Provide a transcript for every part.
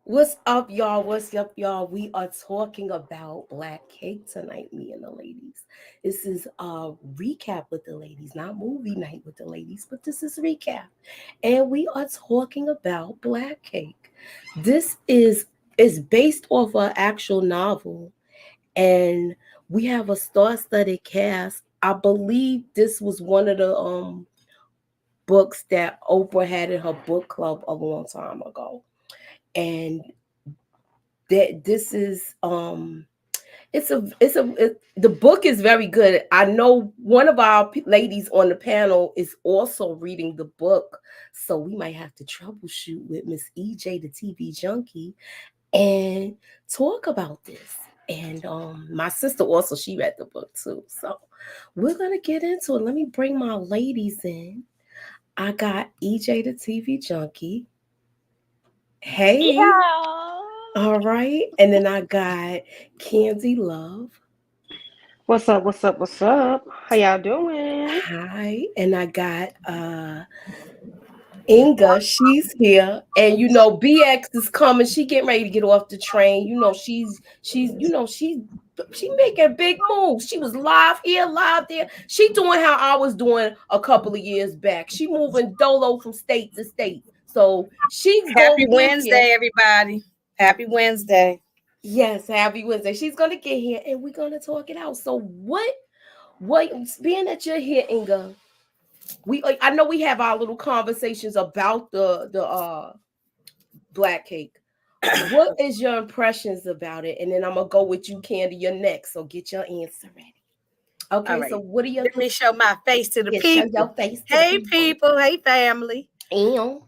What's up, y'all? What's up, y'all? We are talking about Black Cake tonight, me and the ladies. This is a recap with the ladies, not movie night with the ladies, but this is recap. And we are talking about Black Cake. This is based off an actual novel, and we have a star-studded cast. I believe this was one of the books that Oprah had in her book club a long time ago. And that this is the book is very good. I know one of our ladies on the panel is also reading the book, so we might have to troubleshoot with Miss EJ, the TV junkie, and talk about this. And my sister also, she read the book too, so we're gonna get into it. Let me bring my ladies in. I got EJ, the TV junkie. Hey. Yeah. All right. And then I got Candy Love. What's up? What's up? What's up? How y'all doing? Hi. And I got Inga. She's here. And you know, BX is coming. She getting ready to get off the train. You know, she making big moves. She was live here, live there. She doing how I was doing a couple of years back. She moving dolo from state to state. So she's Happy gonna get here. Wednesday, everybody. Happy Wednesday. Yes, happy Wednesday. She's gonna get here and we're gonna talk it out. So what being that you're here, Inga, I know we have our little conversations about the Black Cake. What is your impressions about it? And then I'm gonna go with you, Candy. You're next, so get your answer ready. Okay, All right. so what are your Let me show my face to the show people. your face to Hey, the people. Hey, family. And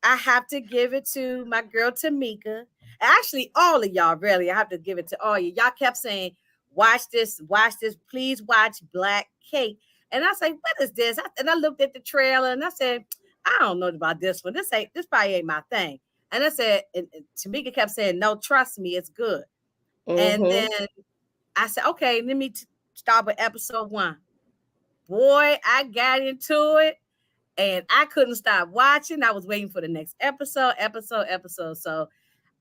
I have to give it to my girl Tamika. Actually, all of y'all, really. I have to give it to all you. Y'all kept saying, watch this, please watch Black Cake. And I say, what is this? And I looked at the trailer and I said, I don't know about this one. This probably ain't my thing. And I said, and Tamika kept saying, no, trust me, it's good. And then I said, okay, let me start with episode 1. Boy, I got into it. And I couldn't stop watching. I was waiting for the next episode. So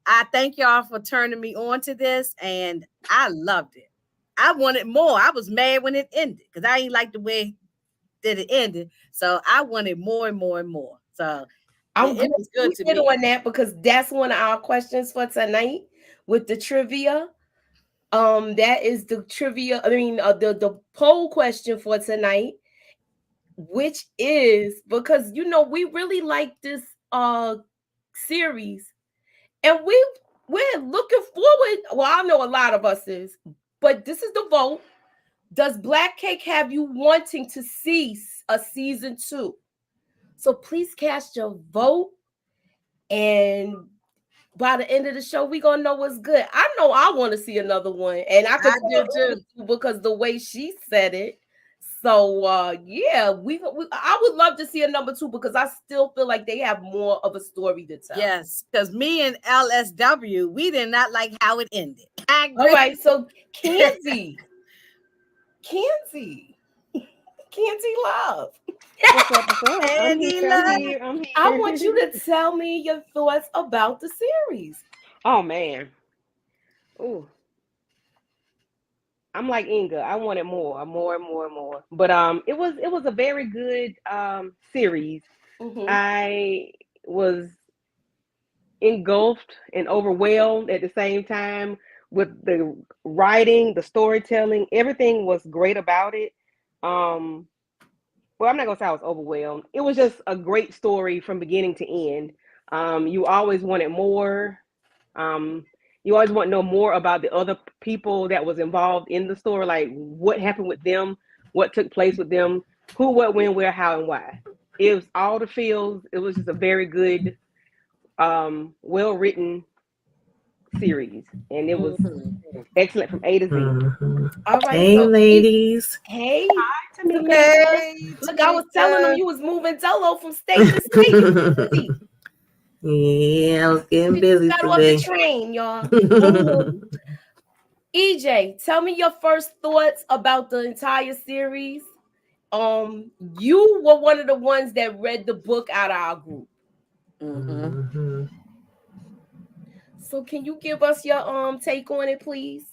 I thank y'all for turning me on to this. And I loved it. I wanted more. I was mad when it ended because I ain't like the way that it ended. So I wanted more and more and more. So it was good to me. On that because that's one of our questions for tonight with the trivia. That is the trivia. I mean, the poll question for tonight, which is because we really like this series, and we're looking forward. Well, I know a lot of us is, but this is the vote. Does Black Cake have you wanting to see a season 2? So please cast your vote, and by the end of the show, we're gonna know what's good. I know I want to see another one, and I do too because the way she said it. So yeah, I would love to see a number 2 because I still feel like they have more of a story to tell. Yes, because me and LSW, we did not like how it ended. All right, so Kenzie, Love. What's up? What's up? I'm here. I want you to tell me your thoughts about the series. Oh man. Ooh. I'm like Inga. I wanted more. But it was a very good series. I was engulfed and overwhelmed at the same time with the writing, the storytelling. Everything was great about it. Well, I'm not gonna say I was overwhelmed. It was just a great story from beginning to end. You always wanted more. You always want to know more about the other people that was involved in the story, like what happened with them, what took place with them, who, what, when, where, how, and why. It was all the feels. It was just a very good, well-written series, and it was excellent from A to Z. All right, hey, ladies. Hey, Hi, Tamika. Hey, look, I was telling them you was moving dolo from state to state. Yeah, I was getting busy got today. off the train, y'all. EJ, tell me your first thoughts about the entire series. You were one of the ones that read the book out of our group. Mhm. So can you give us your take on it, please?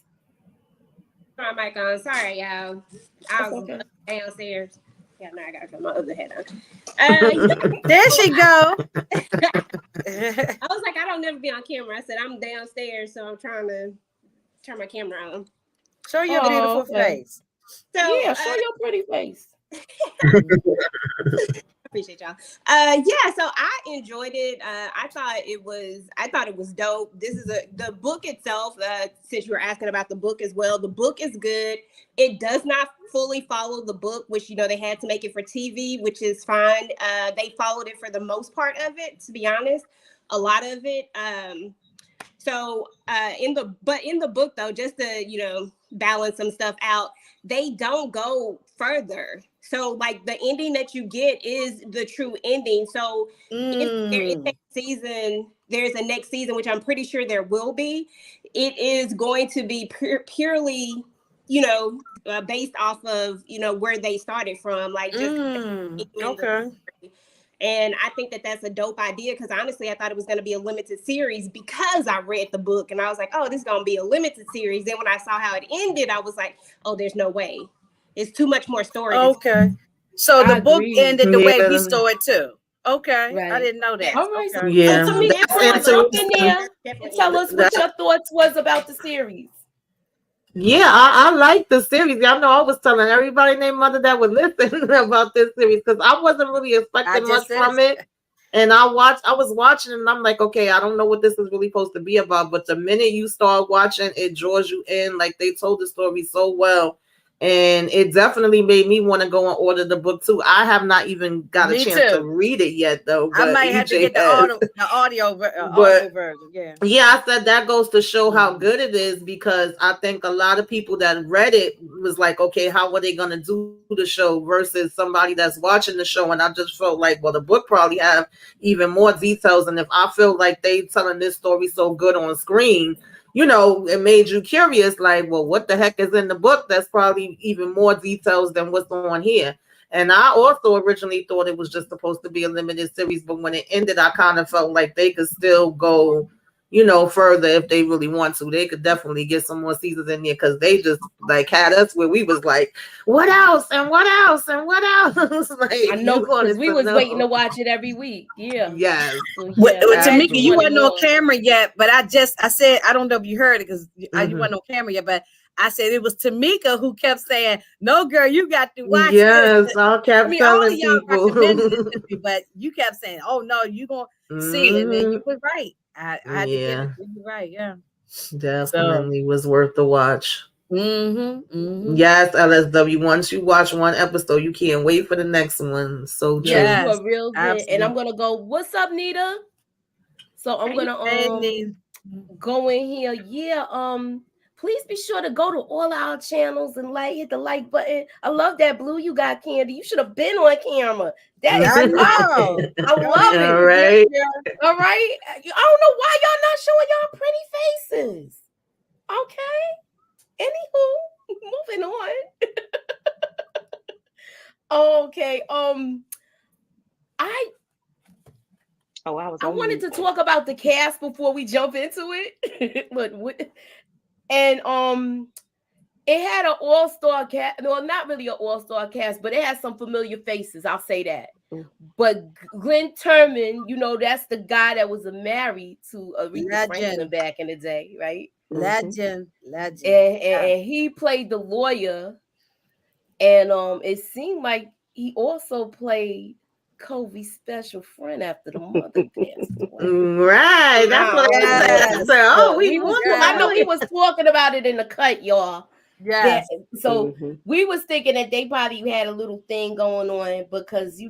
My mic on. Sorry, y'all. I That's was okay. downstairs. Yeah, now I gotta put my other head on. Yeah. There she go. I was like, I don't never be on camera. I said I'm downstairs, so I'm trying to turn my camera on. Show your Oh, beautiful okay. face. So Yeah, show your pretty face. appreciate y'all. Yeah, so I enjoyed it. I thought it was dope. This is the book itself, since you were asking about the book as well. The book is good. It does not fully follow the book, which they had to make it for TV, which is fine. They followed it for the most part of it, to be honest. A lot of it. So in the book though, just to balance some stuff out, they don't go further. So like the ending that you get is the true ending. So if there is a season, there's a next season, which I'm pretty sure there will be. It is going to be purely, based off of where they started from, like just Okay. and I think that that's a dope idea because honestly, I thought it was going to be a limited series because I read the book and I was like, oh, this is going to be a limited series. Then when I saw how it ended, I was like, oh, there's no way. It's too much more story. Okay. So I the book agree. ended the way we Yeah. saw it too. Okay. Right. I didn't know that. Yes. All right. Okay. Yeah. So Tamika, That's please jump in interesting. there and Definitely. tell us what your thoughts was about the series. Yeah, I like the series. Y'all know I was telling everybody and their mother that would listen about this series because I wasn't really I expecting just much from it. And I was watching it and I'm like, okay, I don't know what this is really supposed to be about. But the minute you start watching, it draws you in. Like they told the story so well. And it definitely made me want to go and order the book too. I have not even got Me a chance to too. read it yet though. I But might have to EJ get the has. audio But version. Yeah. yeah, I said that goes to show how good it is because I think a lot of people that read it was like, okay, how are they going to do the show versus somebody that's watching the show? And I just felt like, well, the book probably have even more details. And if I feel like they telling this story so good on screen, it made you curious, like, well, what the heck is in the book? That's probably even more details than what's on here. And I also originally thought it was just supposed to be a limited series, but when it ended, I kind of felt like they could still go, further if they really want to. They could definitely get some more seasons in there because they just like had us where we was like, what else and what else and what else? Like, I know because we was waiting to watch it every week. Yeah. Yes. So, Well, I Tamika, just you wanted wasn't on more. camera yet, but I said, I don't know if you heard it because you wasn't on camera yet, but I said it was Tamika who kept saying, no, girl, you got to watch Yes, this. I kept all of telling y'all people. recommended it to me, but you kept saying, oh, no, you going to see it. And then you were right. I had to give it to you right. Yeah. Definitely was worth the watch. Mm-hmm. Yes, LSW. Once you watch one episode, you can't wait for the next one. So true. Yeah, you are real good. Absolutely. And I'm gonna go, what's up, Nita? So I'm gonna go in here. Yeah, please be sure to go to all our channels and hit the like button. I love that blue you got, Candy. You should have been on camera. That is I know. I love it. All right. All right. I don't know why y'all not showing y'all pretty faces. Okay. Anywho, moving on. Okay. I wanted to talk about the cast before we jump into it. It had an all-star cast. No, not really an all-star cast, but it had some familiar faces. I'll say that. But Glenn Turman, that's the guy that was married to Aretha Franklin back in the day, right? Legend. And he played the lawyer. And it seemed like he also played Kobe's special friend after the mother passed away. Right. That's what I said. Oh, I know he was talking about it in the cut, y'all. Yeah. So we was thinking that they probably had a little thing going on because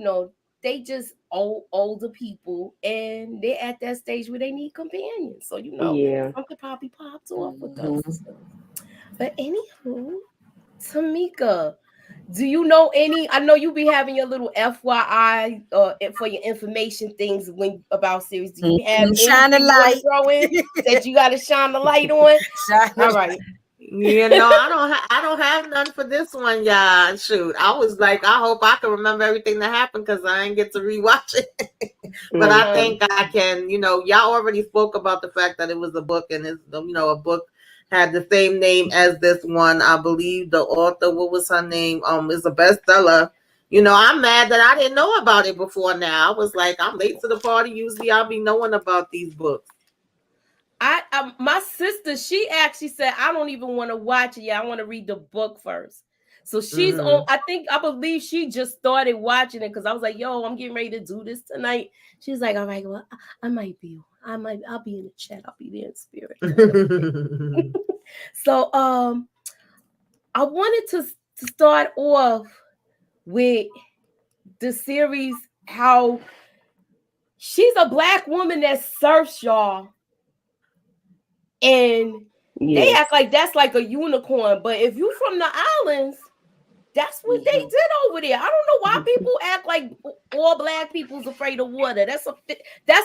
they just older people and they're at that stage where they need companions. So something probably popped off with us. But anywho, Tamika, do you know any? I know you be having your little FYI for your information things about series. Do you have shine the light that you got to shine the light on? All right. I don't have none for this one, y'all. Shoot, I was like, I hope I can remember everything that happened because I ain't get to rewatch it. But I Uh-huh. think I can, y'all already spoke about the fact that it was a book, and it's, a book had the same name as this one. I believe the author, what was her name? Is a bestseller. I'm mad that I didn't know about it before now. I was like, I'm late to the party. Usually I'll be knowing about these books. My sister, she actually said, I don't even want to watch it. Yeah, I want to read the book first. So she's on, I believe she just started watching it because I was like, yo, I'm getting ready to do this tonight. She's like, all right, well, I'll be in the chat. I'll be there in spirit. So I wanted to start off with the series, how she's a Black woman that surfs, y'all. And they act like that's like a unicorn. But if you from the islands, that's what they did over there. I don't know why people act like all Black people's afraid of water. That's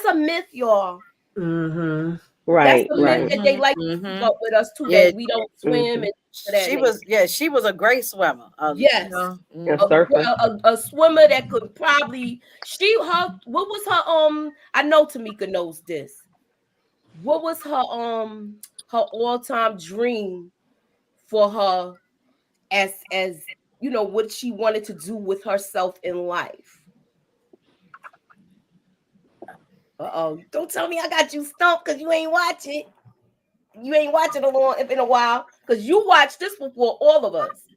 a myth, y'all. Mm-hmm. Right. That's a myth that they like to keep up with us too. That we don't swim and she was a great swimmer. Yes. A swimmer that could probably what was her I know Tamika knows this. What was her all-time dream for her as what she wanted to do with herself in life? Don't tell me I got you stumped because you ain't watch it. You ain't watching in a while because you watched this before all of us.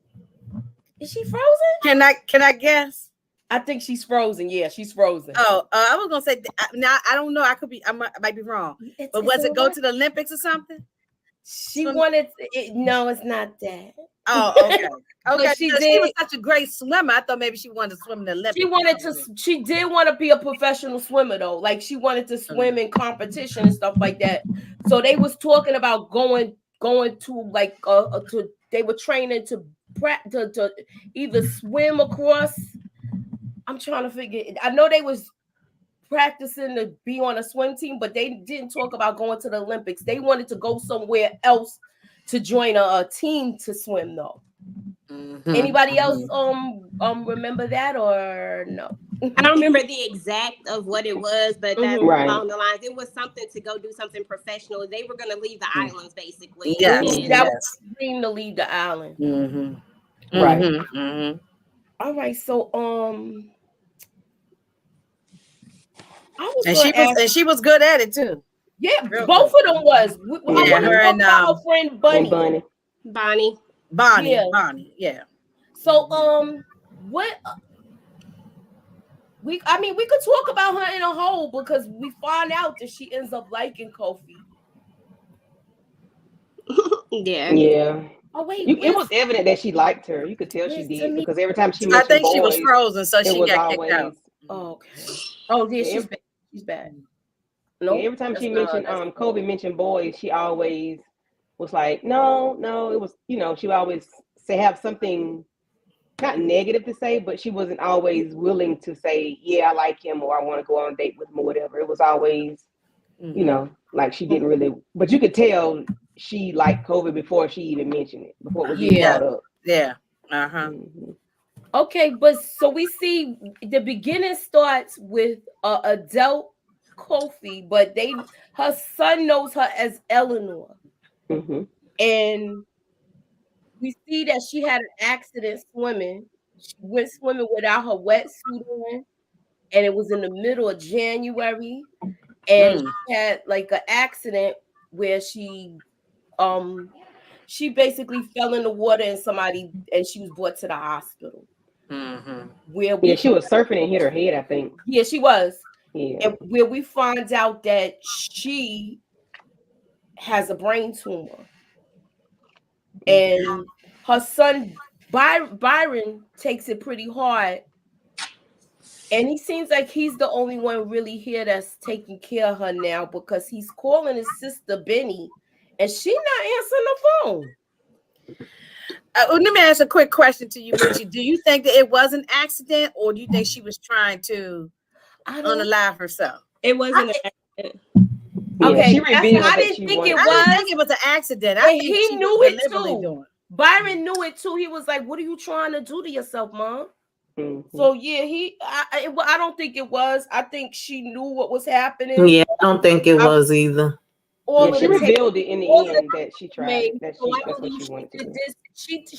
Is she frozen? Can I guess? I think she's frozen. Yeah, she's frozen. Oh, I was gonna say now. I don't know. I might be wrong. But was it go to the Olympics or something? She wanted it. No, it's not that. Oh, okay. Okay. She was such a great swimmer. I thought maybe she wanted to swim in the Olympics. She did want to be a professional swimmer though. Like she wanted to swim in competition and stuff like that. So they was talking about going to like they were training to either swim across. I'm trying to figure it. I know they was practicing to be on a swim team, but they didn't talk about going to the Olympics. They wanted to go somewhere else to join a team to swim though. Anybody else remember that or no? I don't remember the exact of what it was, but that's along the lines. It was something to go do something professional. They were going to leave the islands basically. That was the dream, to leave the island. Right. All right, so she was good at it too. Yeah, both of them was. Her and our friend Bonnie. Yeah. So what? We could talk about her in a whole because we find out that she ends up liking Kofi. Yeah. Oh wait, it was evident that she liked her. You could tell she did because every time she mentioned boys, she was frozen, so she got kicked out. Oh, okay. Oh yeah, she's bad. No, every time she mentioned Kobe mentioned boys, she always was like, no, it was, she would always have something not negative to say, but she wasn't always willing to say, yeah, I like him or I want to go on a date with him or whatever. It was always, like she didn't really, but you could tell she liked Kobe before she even mentioned it, before it was brought up. Yeah. Okay, but so we see the beginning starts with adult Kofi, but her son knows her as Eleanor. And we see that she had an accident swimming. She went swimming without her wetsuit on, and it was in the middle of January. And she had like an accident where she basically fell in the water and she was brought to the hospital. Where she was surfing and hit her head, I think. Yeah, she was. Yeah. And where we find out that she has a brain tumor. And her son Byron takes it pretty hard. And he seems like he's the only one really here that's taking care of her now because he's calling his sister Benny and she's not answering the phone. Let me ask a quick question to you, Richie. Do you think that it was an accident or do you think she was trying to unalive herself? It wasn't an accident. Okay, I didn't think it was. I didn't think it was an accident. I think he knew it too. Byron knew it too. He was like, "What are you trying to do to yourself, Mom?" So yeah, I don't think it was. I think she knew what was happening. Yeah, I don't think it was either. Yeah, All of she the tapes, revealed it in all the of the end that she tapes tried. made. That So I that's what believe she she wanted to did do. this.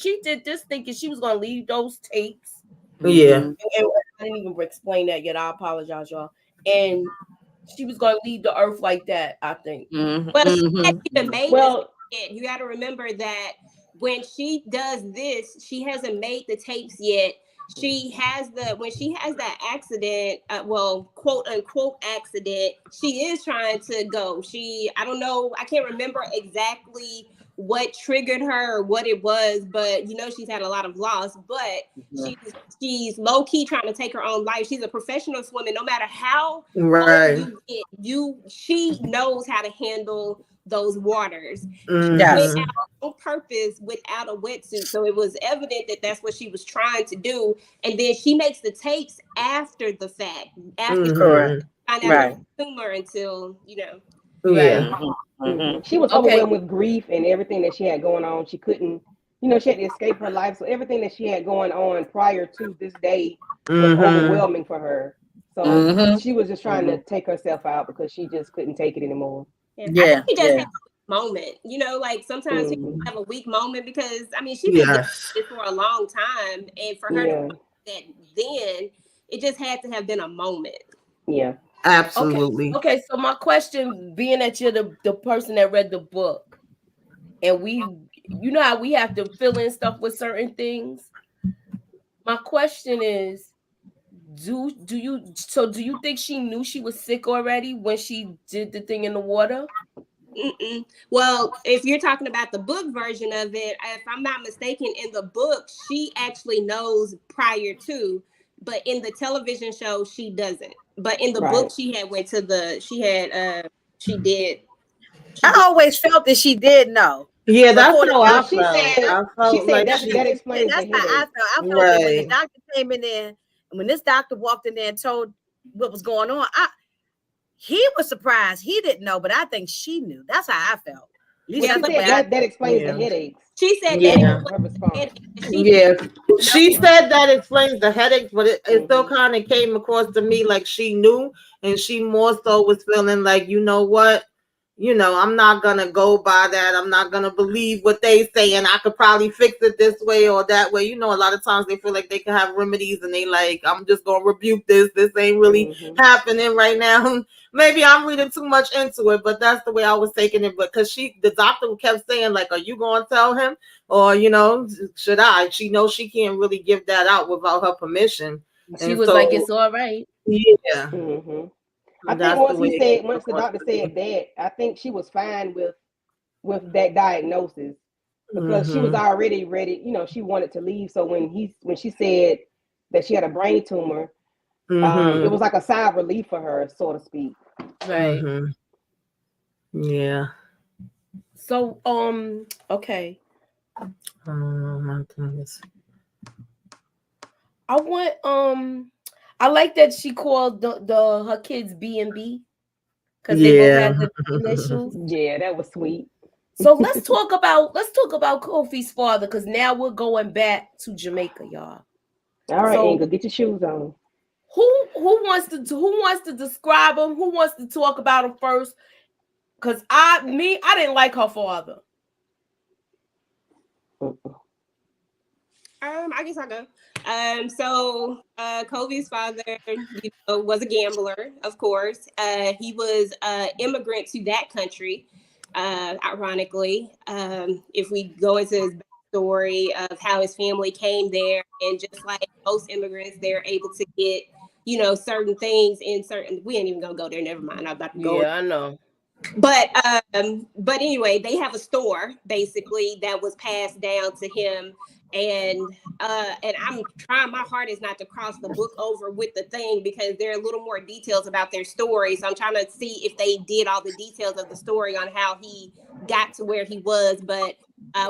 She did this thinking she was gonna leave those tapes. Yeah. And I didn't even explain that yet. I apologize, y'all. And she was gonna leave the earth like that. I think. Well, she hasn't even made this Well, yet. You got to remember that when she does this, she hasn't made the tapes yet. She has when she has that accident, well, quote unquote accident, she is trying to go. I don't know, I can't remember exactly what triggered her or what it was, but she's had a lot of loss. But she's low key trying to take her own life. She's a professional swimmer. No matter how Right. she knows how to handle those waters. She went Mhm. out on purpose without a wetsuit, so it was evident that that's what she was trying to do. And then she makes the tapes after the fact, after Mhm. find out it was a tumor until Yeah. she was Okay. overwhelmed with grief and everything that she had going on. She couldn't, she had to escape her life. So everything that she had going on prior to this day was Mhm. overwhelming for her. So she was just trying to take herself out because she just couldn't take it anymore. I think she just had a moment. Like sometimes people Mhm. have a weak moment because she's been dealing with Yes. it for a long time, and for her to Yeah. that then it just had to have been a moment. Yeah. Absolutely. Okay. So my question, being that you're the person that read the book, and you know how we have to fill in stuff with certain things. My question is, do you think she knew she was sick already when she did the thing in the water? Well, if you're talking about the book version of it, if I'm not mistaken, in the book she actually knows prior to, but in the television show she doesn't. But in the book Right. she did. I always felt that she did know. Yeah, that's Before the how Well, I doctor, she felt. said I she felt said like that she. that explains that's the how I headache. felt. I felt that when the Right. doctor came in there, and when this doctor walked in there and told what was going on, he was surprised. He didn't know, but I think she knew. That's how I felt. At least Well, Yeah, she that's but the said way I. that explains the Yeah. headaches. she said that Yeah. Her response. she didn't Yes. She know. said that explains the headaches, but it still Mhm. kind of came across to me like she knew, and she more so was feeling like, you know what? I'm not gonna go by that. I'm not gonna believe what they say, and I could probably fix it this way or that way. A lot of times they feel like they can have remedies, and they like, I'm just gonna rebuke this. This ain't really happening right now. Maybe I'm reading too much into it, but that's the way I was taking it. But because the doctor kept saying like, "Are you gonna tell him, or should I?" She knows she can't really give that out without her permission, She and was like, so "It's all right." yeah, I think that's the way. once the doctor said that, I think she was fine with that diagnosis because she was Mm-hmm. already ready. She wanted to leave. So when she said that she had a brain tumor, it Mm-hmm. was like a sigh of relief for her, so to speak. Right. Mm-hmm. Yeah. So okay. My goodness. I want I like that she called the her kids B&B because they both Yeah. had the initials. Yeah, that was sweet. So let's talk about Kofi's father because now we're going back to Jamaica, y'all. All right, So Inga, get your shoes on. who wants to describe him? Who wants to talk about him first? Because I didn't like her father. I guess I'll go. So Kobe's father, was a gambler, of course. He was immigrant to that country. Ironically, if we go into his backstory of how his family came there, and just like most immigrants, they're able to get, certain things in certain. We ain't even gonna go there. Never mind. I'm about to go. Yeah, I know. But anyway, they have a store basically that was passed down to him, and I'm trying my hardest not to cross the book over with the thing because there are a little more details about their story. So I'm trying to see if they did all the details of the story on how he got to where he was. But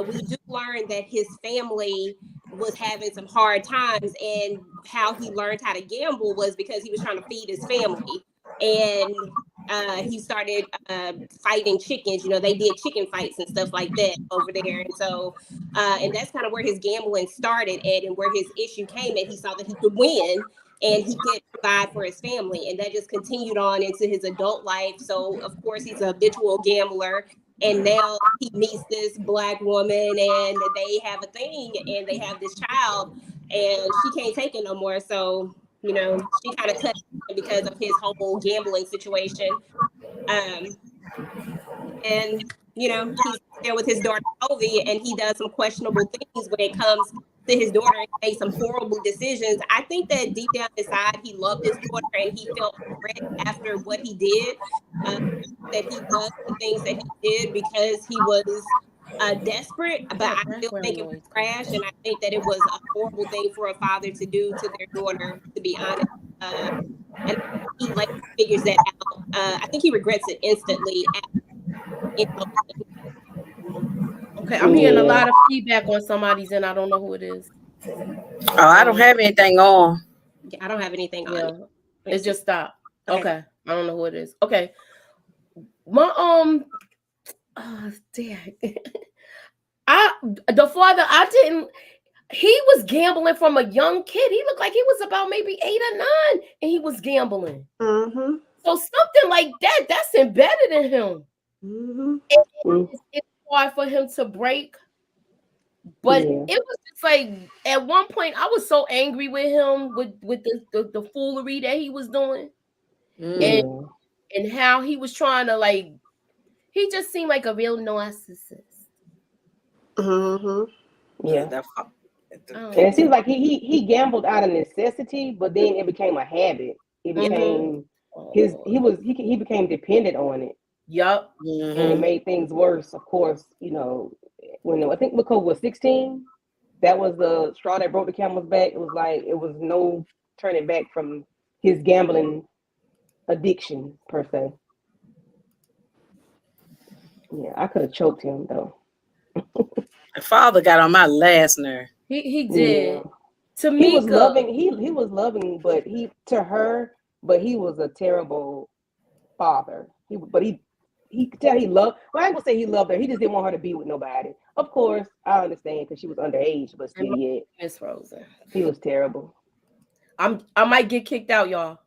we do learn that his family was having some hard times, and how he learned how to gamble was because he was trying to feed his family. And he started fighting chickens. You know, they did chicken fights and stuff like that over there. And so, and that's kind of where his gambling started at, and where his issue came at. He saw that he could win and he could provide for his family. And that just continued on into his adult life. So, of course, he's a habitual gambler. And now he meets this Black woman and they have a thing and they have this child and she can't take it no more. So, you know, she kind of cut him because of his whole gambling situation. And, you know, he's there with his daughter, Ovi, and he does some questionable things when it comes to his daughter and made some horrible decisions. I think that deep down inside, he loved his daughter and he felt regret after what he did, that he does the things that he did because he was desperate, but I still think it was trash, and I think that it was a horrible thing for a father to do to their daughter, to be honest. And he like figures that out. I think he regrets it instantly. Okay, I'm hearing a lot of feedback on somebody's, and I don't know who it is. Oh, I don't have anything on. I don't have anything on. It just stopped. Okay, I don't know who it is. Okay, my oh damn. The father, I didn't. He was gambling from a young kid. He looked like he was about maybe 8 or 9, and he was gambling. Mm-hmm. So something like that's embedded in him. Mm-hmm. It's hard for him to break. But it was just like at one point I was so angry with him with the foolery that he was doing, and how he was trying to like. He just seemed like a real narcissist. Mm-hmm. Yeah. And it seems like he gambled out of necessity, but then it became a habit. It became he became dependent on it. Yup. And it made things worse. Of course, you know, when I think Nicole was 16, that was the straw that broke the camel's back. It was like it was no turning back from his gambling addiction per se. Yeah, I could have choked him though. My father got on my last nerve. He did. To me, he was loving. He was loving, but he was a terrible father. He could tell he loved. Well, I ain't gonna say he loved her. He just didn't want her to be with nobody. Of course, I understand because she was underage, but still, Miss Rosa. He was terrible. I might get kicked out, y'all.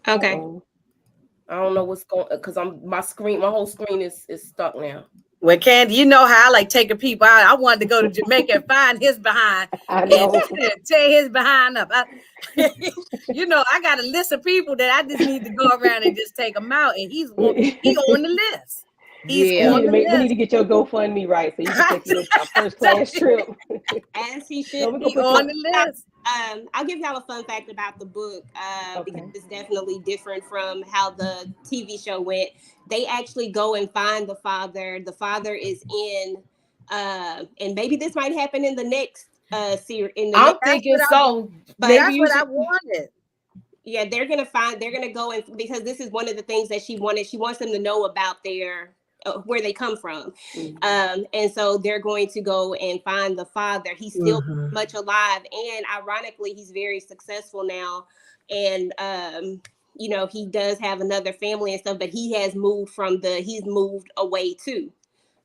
Okay. I don't know what's going because my whole screen is stuck now. Well, Candy, you know how I like taking people out. I wanted to go to Jamaica and find his behind and tear his behind up. You know, I got a list of people that I just need to go around and just take them out, and he's on the list. We need to get your GoFundMe right so you can take a first class trip. As he should be on the list. I'll give y'all a fun fact about the book because it's definitely different from how the TV show went. They actually go and find the father. The father is in, and maybe this might happen in the next series. I'm thinking so. But that's what I wanted. Yeah, they're gonna go and because this is one of the things that she wanted. She wants them to know about their where they come from. And so they're going to go and find the father. He's still much alive. And ironically, he's very successful now. And, you know, he does have another family and stuff, but he's moved away too.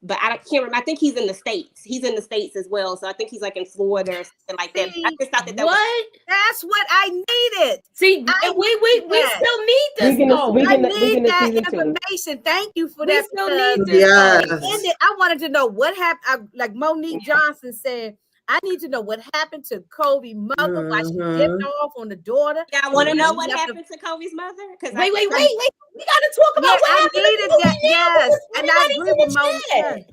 But I can't remember. I think he's in the States. He's in the States as well. So I think he's like in Florida or something like that. I just thought that that's what I needed. See, we still need this. I need that information. Thank you for that. We still need this. I wanted to know what happened. Like Monique Johnson said, I need to know what happened to Kobe's mother, why she dipped off on the daughter. Yeah, I want to know what happened to Kobe's mother. Wait. We gotta talk about what happened. I needed that. Yes, and I agree with Monique.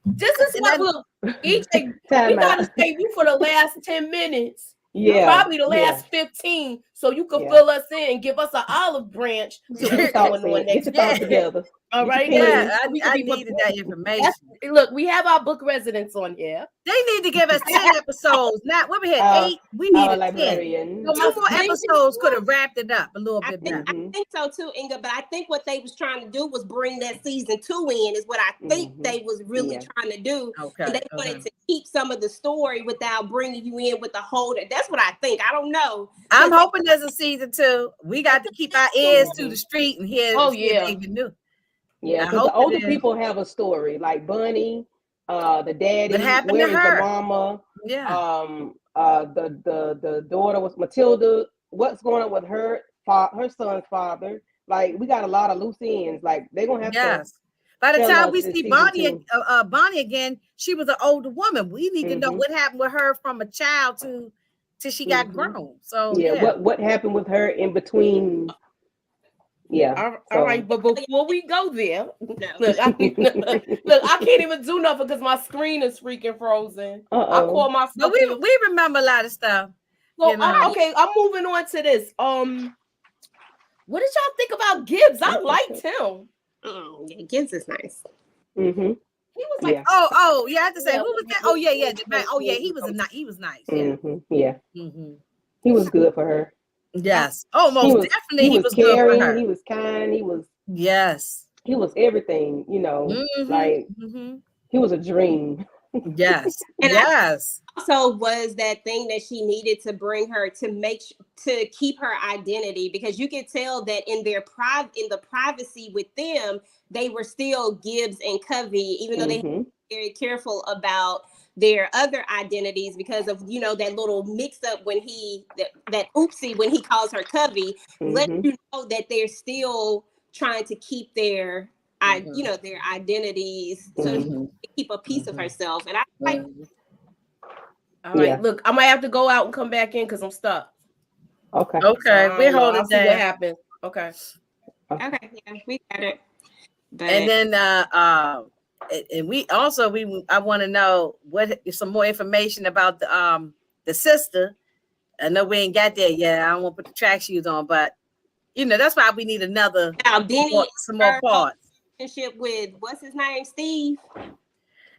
This is what EJ, we gotta save you for the last 10 minutes. Yeah, probably the last 15, so you can fill us in and give us an olive branch. So we start going next together. All right, I needed that information. Look, we have our book residents on here. They need to give us 10 episodes. Not what we had 8. We needed 10. So 2 more episodes could have wrapped it up a little bit better. I think so too, Inga. But I think what they was trying to do was bring that season 2 in. Is what I think they was really trying to do. Okay. And they wanted to keep some of the story without bringing you in with the whole. That's what I think. I don't know. I'm hoping there's a season 2. We got to keep our ears to the street and hear. Oh, see if yeah. they even knew. Yeah, I because hope the older it is. people have a story, like Bunny, the daddy, What happened where to is her? the mama? Yeah. The daughter was Matilda. What's going on with her son's father? Like, we got a lot of loose ends. Like, they're gonna have to Yes. By the tell time us we in see season Bonnie, 2. Bonnie again, she was an older woman. We need to know Mhm. what happened with her from a child till she got grown. So Yeah, yeah. what happened with her in between? Yeah. All right, but before we go there, No. look, I can't even do nothing because my screen is freaking frozen. I call my But we remember a lot of stuff. So you know. okay, I'm moving on to this. What did y'all think about Gibbs? I liked him. Yeah, Gibbs is nice. Mm-hmm. He was like, oh yeah, I have to say, Yeah, who was that? Oh yeah, oh yeah, he was nice. Yeah. Mm-hmm. Yeah. Mm-hmm. He was good for her. Yes. Oh, most definitely he was good for caring, her. he was kind, he was everything, like he was a dream. Yes. And yes. Also was that thing that she needed to bring her to keep her identity, because you could tell that in the privacy with them, they were still Gibbs and Covey, even though they were very careful about their other identities because of that little mix up when that oopsie when he calls her Covey, let you know that they're still trying to keep their their identities, so she can keep a piece of herself. And I like. all right, look, I might have to go out and come back in because I'm stuck. Okay. So, we hold it I'll see down. what happens. Okay, yeah, we got it. But and then and we also I want to know some more information about the sister. I know we ain't got there yet. I don't want to put the track shoes on, but that's why we need another some more parts. Relationship with what's his name, Steve.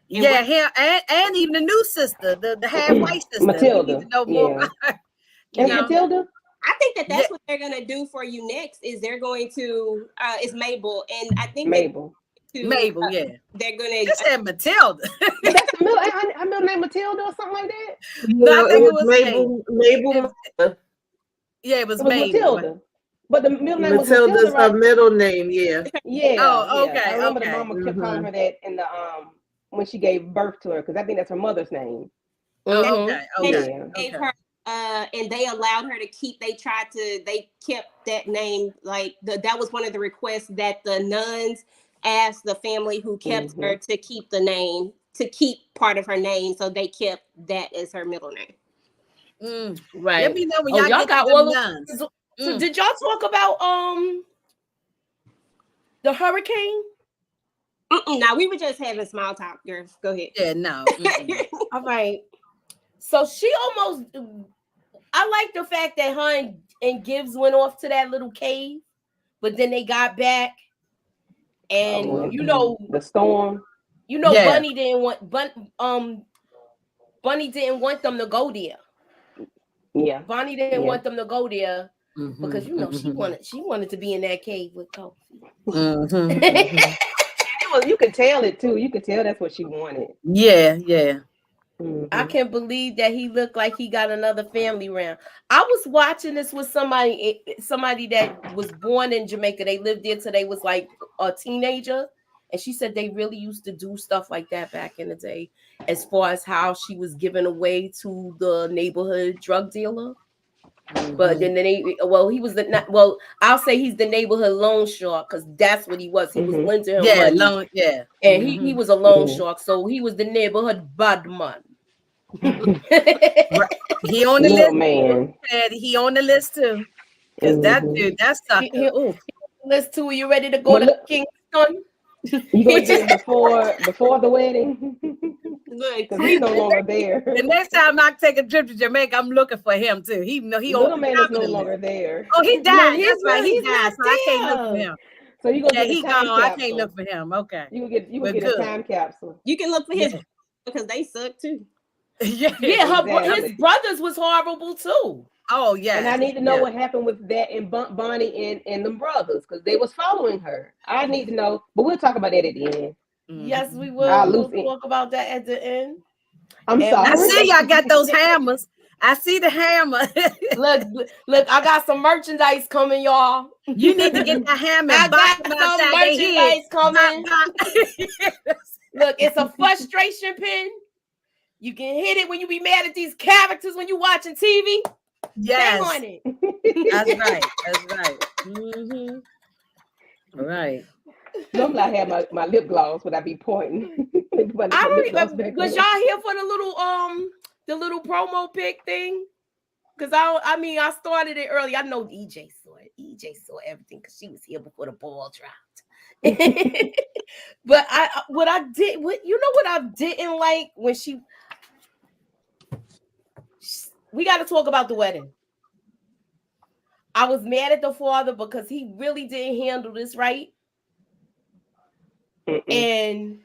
Yeah, him and even the new sister, the half white sister. Matilda. We need to know more about her. And Matilda. I think that's what they're gonna do for you next. Is they're going to it's Mabel, and I think Mabel. Mabel, yeah. They're gonna. Just said Matilda. That's her middle name Matilda or something like that. No, I think it was Mabel. Yeah, it was Matilda. But the middle name was Matilda's Matilda, right? her middle name, yeah. Yeah. Oh, okay. I remember the mama kept calling her that in the when she gave birth to her, because I think that's her mother's name. Okay. Gave her, and they allowed her to keep. They kept that name. Like that was one of the requests that the nuns asked the family who kept her to keep the name, to keep part of her name. So they kept that as her middle name. Right. Let me know when y'all got all nuns. So did y'all talk about the hurricane? No, we were just having small talk, girls. Go ahead. Yeah, no. All right. So she almost. I like the fact that her and Gibbs went off to that little cave, but then they got back, and the storm. Bunny didn't want them to go there. Yeah, Bonnie didn't want them to go there because she wanted to be in that cave with Kofi. You could tell it too. You could tell that's what she wanted. Yeah. I can't believe that he looked like he got another family round. I was watching this with somebody that was born in Jamaica. They lived there till they was like a teenager. And she said they really used to do stuff like that back in the day, as far as how she was given away to the neighborhood drug dealer. But then he was I'll say he's the neighborhood loan shark, because that's what he was. He was lending him money. And he was a loan shark, so he was the neighborhood bad man. He on the list, man. He on the list too, because that dude, that's sucker. List too. You ready to go to King Son? You gonna get it before the wedding? Because he's no longer there. The next time I take a trip to Jamaica, I'm looking for him too. Little man is no longer there. Oh, he died. That's right. He died. So I can't look for him. So you gonna get he a time gone. capsule. I can't look for him. Okay. You will get a time capsule. You can look for his because they suck too. His brothers was horrible too. Oh yeah. And I need to know what happened with that and Bonnie and them brothers, because they was following her. I need to know, but we'll talk about that at the end. Yes, we will. We'll talk about that at the end. I'm sorry. I see y'all got those hammers. I see the hammer. Look, I got some merchandise coming, y'all. You need to get the hammer I and bop got them some outside their head. merchandise coming. Bop, bop. Look, it's a frustration pin. You can hit it when you be mad at these characters when you watching TV. Yes. Hang on it. That's right. That's right. Mm-hmm. All right. Normally I have my lip gloss when I be pointing. Was y'all here for the little promo pic thing? Because I started it early. I know EJ saw it. EJ saw everything because she was here before the ball dropped. But what I didn't like when we got to talk about the wedding. I was mad at the father because he really didn't handle this right. And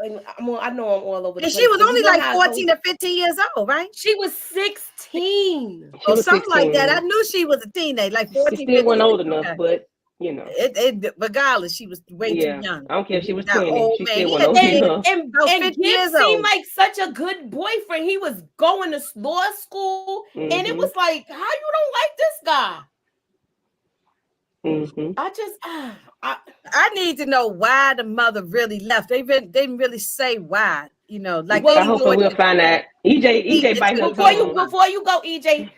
I know I'm all over the and place. she was only like 14 or 15 years old, right? She was 16. She was something 16. like that. I knew she was a teenager, like 14. She still wasn't old enough, but you know. Regardless, she was way too young. I don't care if she was That 20. old She man, still wasn't old enough. And Gibbs seemed like such a good boyfriend. He was going to law school, and it was like, how you don't like this guy? I need to know why the mother really left. They didn't really say why. Like I hope we'll find out. EJ biting her tongue. Before you go, EJ,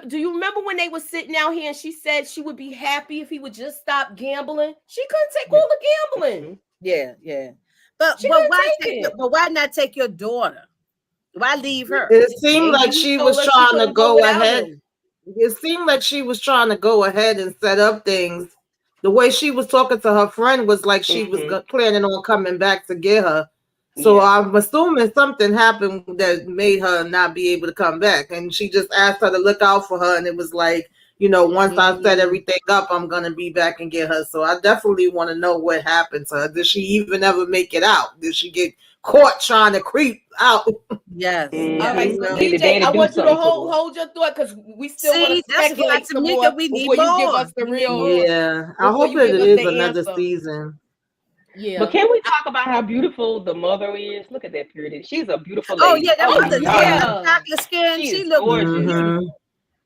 do you remember when they were sitting out here and she said she would be happy if he would just stop gambling? She couldn't take all the gambling. Yeah. But why not take your daughter? Why leave her? It seemed like she was trying to go ahead. It seemed like she was trying to go ahead and set up things. The way she was talking to her friend was like she was planning on coming back to get her. So I'm assuming something happened that made her not be able to come back. And she just asked her to look out for her. And it was like, once I set everything up, I'm going to be back and get her. So I definitely want to know what happened to her. Did she even ever make it out? Did she get caught trying to creep out? Yes. All right, so DJ, I want you to hold your thought because we still want to speculate some more before you give us the real. Yeah, I hope it is another season. Yeah. But can we talk about how beautiful the mother is? Look at that purity. She's a beautiful lady. Oh yeah, that mother. Chocolate skin. She looked gorgeous.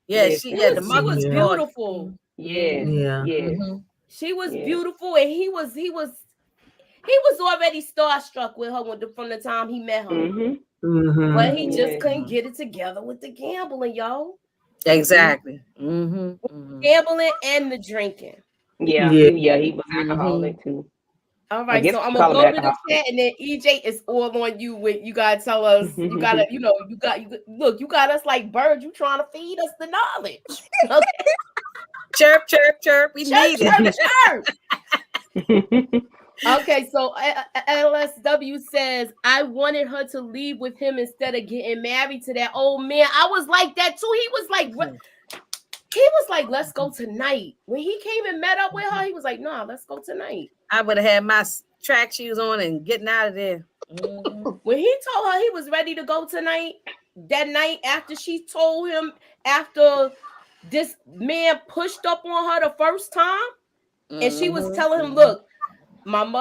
The mother was beautiful. Yeah. She was beautiful, and he was already starstruck with her from the time he met her. But he just couldn't get it together with the gambling, y'all. Exactly. Gambling and the drinking. Yeah, he was alcoholic too. All right, so I'm gonna go to the chat, and then EJ is all on you. With you gotta tell us, you gotta, you got us like birds. You trying to feed us the knowledge? Okay. Chirp, chirp, chirp. We need it. Okay, so LSW says I wanted her to leave with him instead of getting married to that old man. I was like that too. He was like, let's go tonight. When he came and met up with her, he was like, nah, let's go tonight. I would have had my track shoes on and getting out of there. When he told her he was ready to go tonight, that night after she told him, after this man pushed up on her the first time, and she was telling him, look, I'm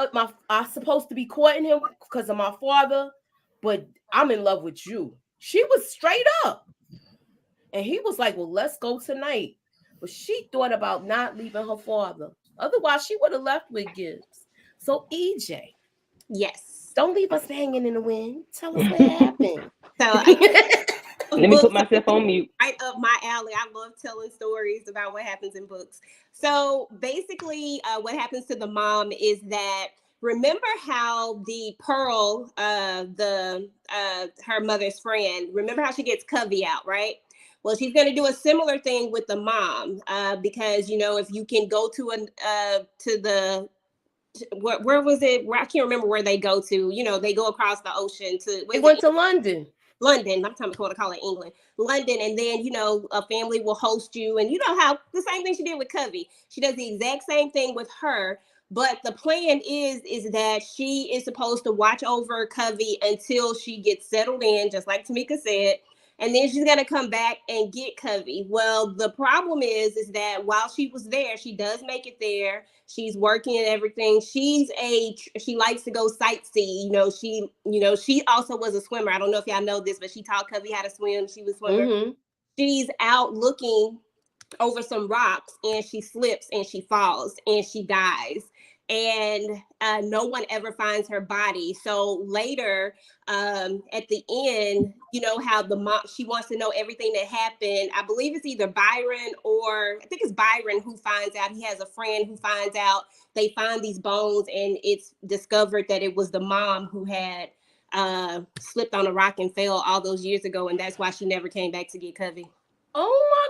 supposed to be courting him because of my father, but I'm in love with you. She was straight up. And he was like, well, let's go tonight. But she thought about not leaving her father. Otherwise, she would have left with Gibbs. So, EJ. Yes. Don't leave us hanging in the wind. Tell us what happened. Let me put myself on mute. Right up my alley. I love telling stories about what happens in books. So, basically, what happens to the mom is that, remember how the Pearl, her mother's friend, remember how she gets Covey out, right? Well, she's going to do a similar thing with the mom because, if you can go to where was it? I can't remember where they go to. They go across the ocean to. They went to London. London. I'm trying to call it England. London, and then a family will host you, and how the same thing she did with Covey. She does the exact same thing with her. But the plan is that she is supposed to watch over Covey until she gets settled in, just like Tamika said. and then she's gonna come back and get Covey. Well, the problem is that while she was there, she does make it there. She's working and everything. She likes to go sightsee. She also was a swimmer. I don't know if y'all know this, but she taught Covey how to swim. She was a swimmer. Mm-hmm. She's out looking over some rocks, and she slips and she falls and she dies, and no one ever finds her body. So later, at the end, you know how the mom, she wants to know everything that happened. I believe it's either Byron, or I think it's Byron, who finds out. He has a friend who finds out. They find these bones, and it's discovered that it was the mom who had slipped on a rock and fell all those years ago, and that's why she never came back to get Covey. Oh my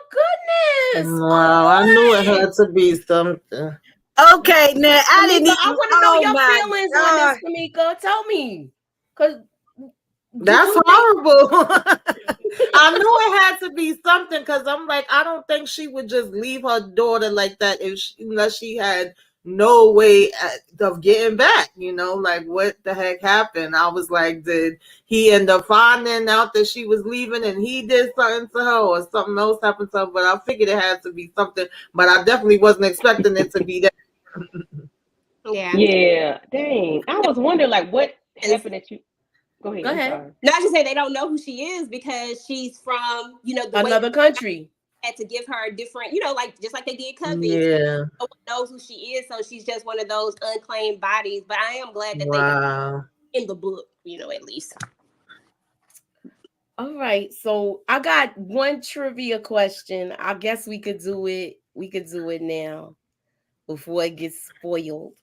goodness! Wow, I knew it had to be something. Okay, now I didn't even. I want to know your feelings on this, Tamika. Tell me, because that's horrible. I knew it had to be something, because I'm like, I don't think she would just leave her daughter like that unless she had no way of getting back. Like, what the heck happened? I was like, did he end up finding out that she was leaving and he did something to her, or something else happened to her? But I figured it had to be something, but I definitely wasn't expecting it to be that. Yeah. Dang. I was wondering, like, what happened that you. Go ahead. I'm sorry. No, I just say they don't know who she is because she's from, another country. Had to give her a different, like just like they did Covey. Yeah. No one knows who she is, so she's just one of those unclaimed bodies. But I am glad that they got in the book, at least. All right, so I got one trivia question. I guess we could do it. We could do it now before it gets spoiled.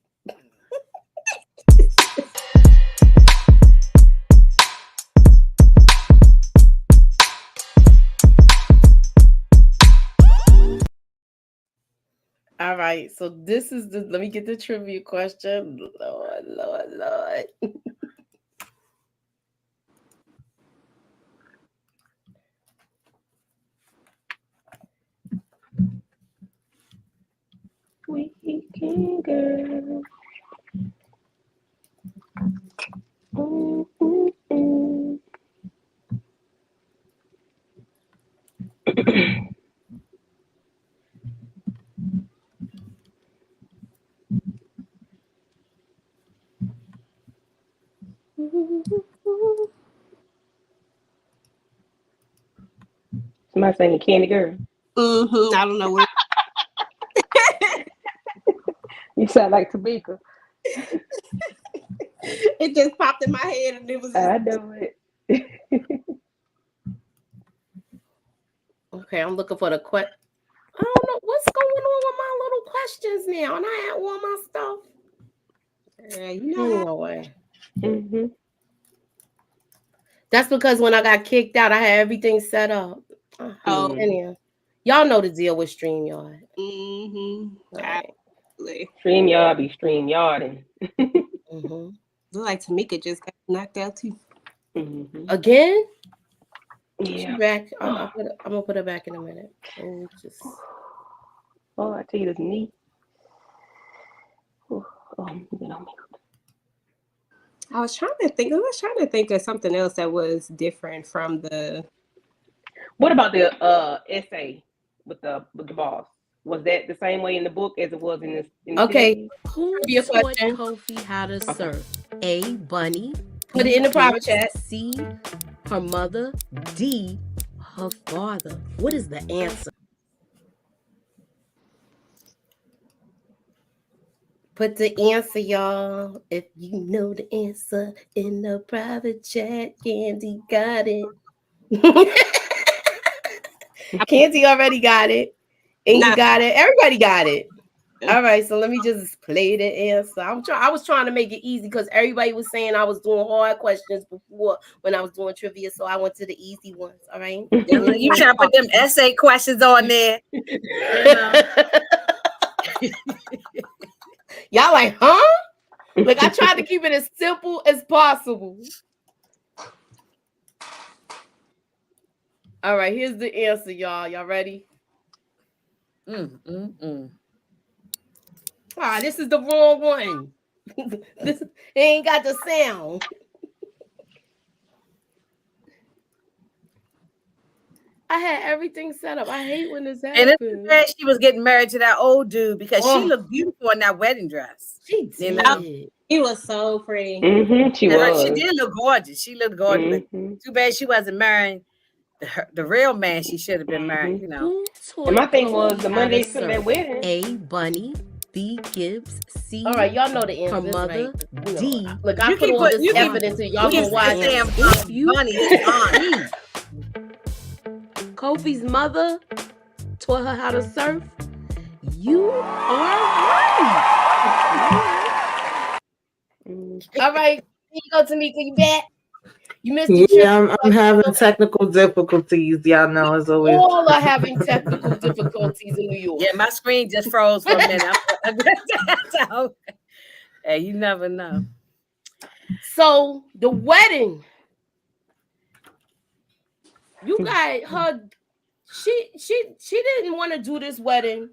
All right, so this is let me get the trivia question. Lord. Weekend girl. Somebody saying Candy Girl. I don't know what. You sound like Tamika. It just popped in my head, and it was. I know it. Okay, I'm looking for the question. I don't know what's going on with my little questions now, and I had all my stuff. Anyway. Mm-hmm. That's because when I got kicked out, I had everything set up. Oh, anyhow. Y'all know the deal with StreamYard. Right. StreamYard be StreamYarding. Look like Tamika just got knocked out too. Again? Yeah. Back. I'm gonna put her back in a minute. Oh, I tell you, this knee. Oh, on mute. I was trying to think of something else that was different from the. What about the essay with the boss? Was that the same way in the book as it was in this? Okay. Who taught Kofi how to surf? A. Bunny. Put it in the private chat. C. Her mother. D. Her father. What is the answer? Put the answer, y'all. If you know the answer in the private chat, Candy got it. Candy already got it. And you got it. Everybody got it. All right, so let me just play the answer. I was trying to make it easy because everybody was saying I was doing hard questions before when I was doing trivia, so I went to the easy ones. All right. You trying to put them essay questions on there? Y'all like, huh? Like, I tried to keep it as simple as possible. All right, here's the answer, y'all. Y'all ready? This is the wrong one. This ain't got the sound. I had everything set up. I hate when this And it's happens. bad she was getting married to that old dude because she Oh. looked beautiful in that wedding dress. She You did. know? He was so pretty. She And was. she did look gorgeous. She looked gorgeous. But too bad she wasn't marrying the real man she should have been married, you know. Who taught And my thing Kobe was the how money they to spent at that surf? wedding. A. Bunny. B. Gibbs. C. All right, y'all know the Her answers, mother. right? You know, D. look, I You put keep all put- this you keep- evidence in. Y'all You gonna watch keep saying it. If you Bunny is on. Kofi's mother taught her how to surf, you are right. All right, here you go, Tamika. You back? You missed the Yeah, I'm having technical difficulties. Y'all know as always. All are having technical difficulties in New York. Yeah, my screen just froze for a minute. So, hey, you never know. So the wedding, you got her. She didn't want to do this wedding.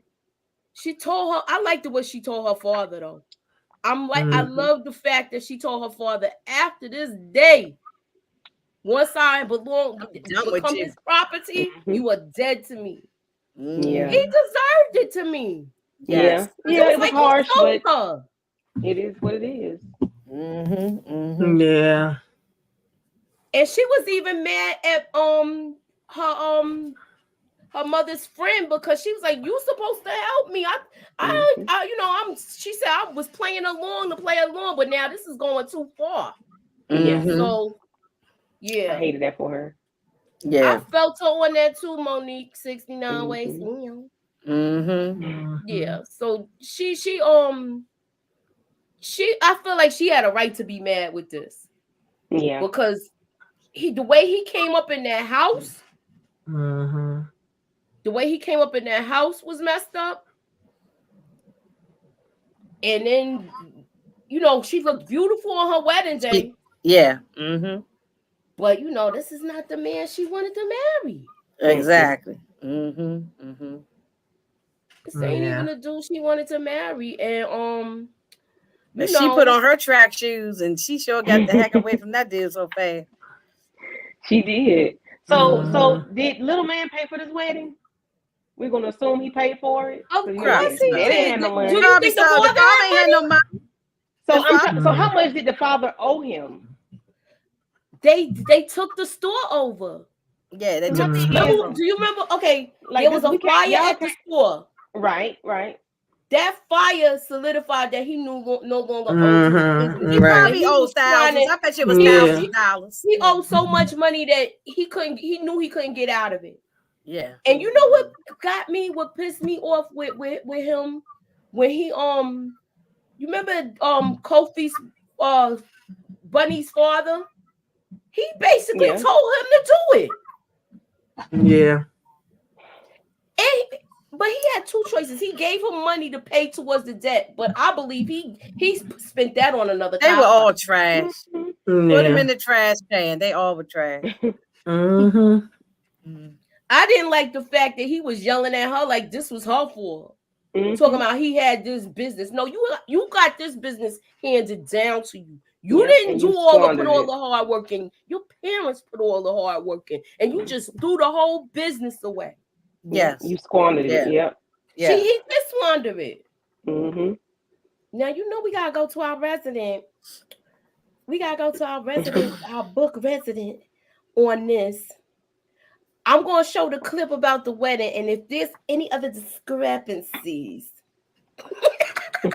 She told her. I liked what she told her father though. I'm like, I love the fact that she told her father, after this day, once I become his property, you are dead to me. Yeah. He deserved it to me. Yeah. It It was harsh, but her. it is what it is. Yeah. And she was even mad at her mother's friend because she was like, "You supposed to help me. She said I was playing along to play along, but now this is going too far." Yeah. So yeah, I hated that for her. Yeah. I felt her on that too, Monique. 69 ways. Yeah. So I feel like she had a right to be mad with this. Yeah. Because the way he came up in that house, the way he came up in that house was messed up. And then, she looked beautiful on her wedding day. Yeah. But this is not the man she wanted to marry. Exactly. This ain't even the dude she wanted to marry. And she put on her track shoes and she sure got the heck away from that dude so fast. She did. So did little man pay for this wedding? We're gonna assume he paid for it. Of course he did. didn't have no money. Do you think the father ain't had no money? So so how much did the father owe him? They took the store over. Yeah, they took do you remember? Okay, there was a fire at the store. Right. That fire solidified that he no longer owed his business. He probably owed thousands. I bet you it was $1,000. He owed so much money that he knew he couldn't get out of it. Yeah. And you know what pissed me off with him when he you remember Kofi's Bunny's father? He basically told him to do it. Yeah. But he had two choices. He gave him money to pay towards the debt, but I believe he spent that on another. They were all trash. Put them in the trash can. They all were trash. I didn't like the fact that he was yelling at her like this was her fault. Talking about he had this business. No, you got this business handed down to you. You didn't do put all the hard work in. Your parents put all the hard work in, and you just threw the whole business away. Yes, you squandered it. Yep. Yeah. He did squander it. Now we gotta go to our resident. We gotta go to our resident, our book resident on this. I'm gonna show the clip about the wedding, and if there's any other discrepancies, I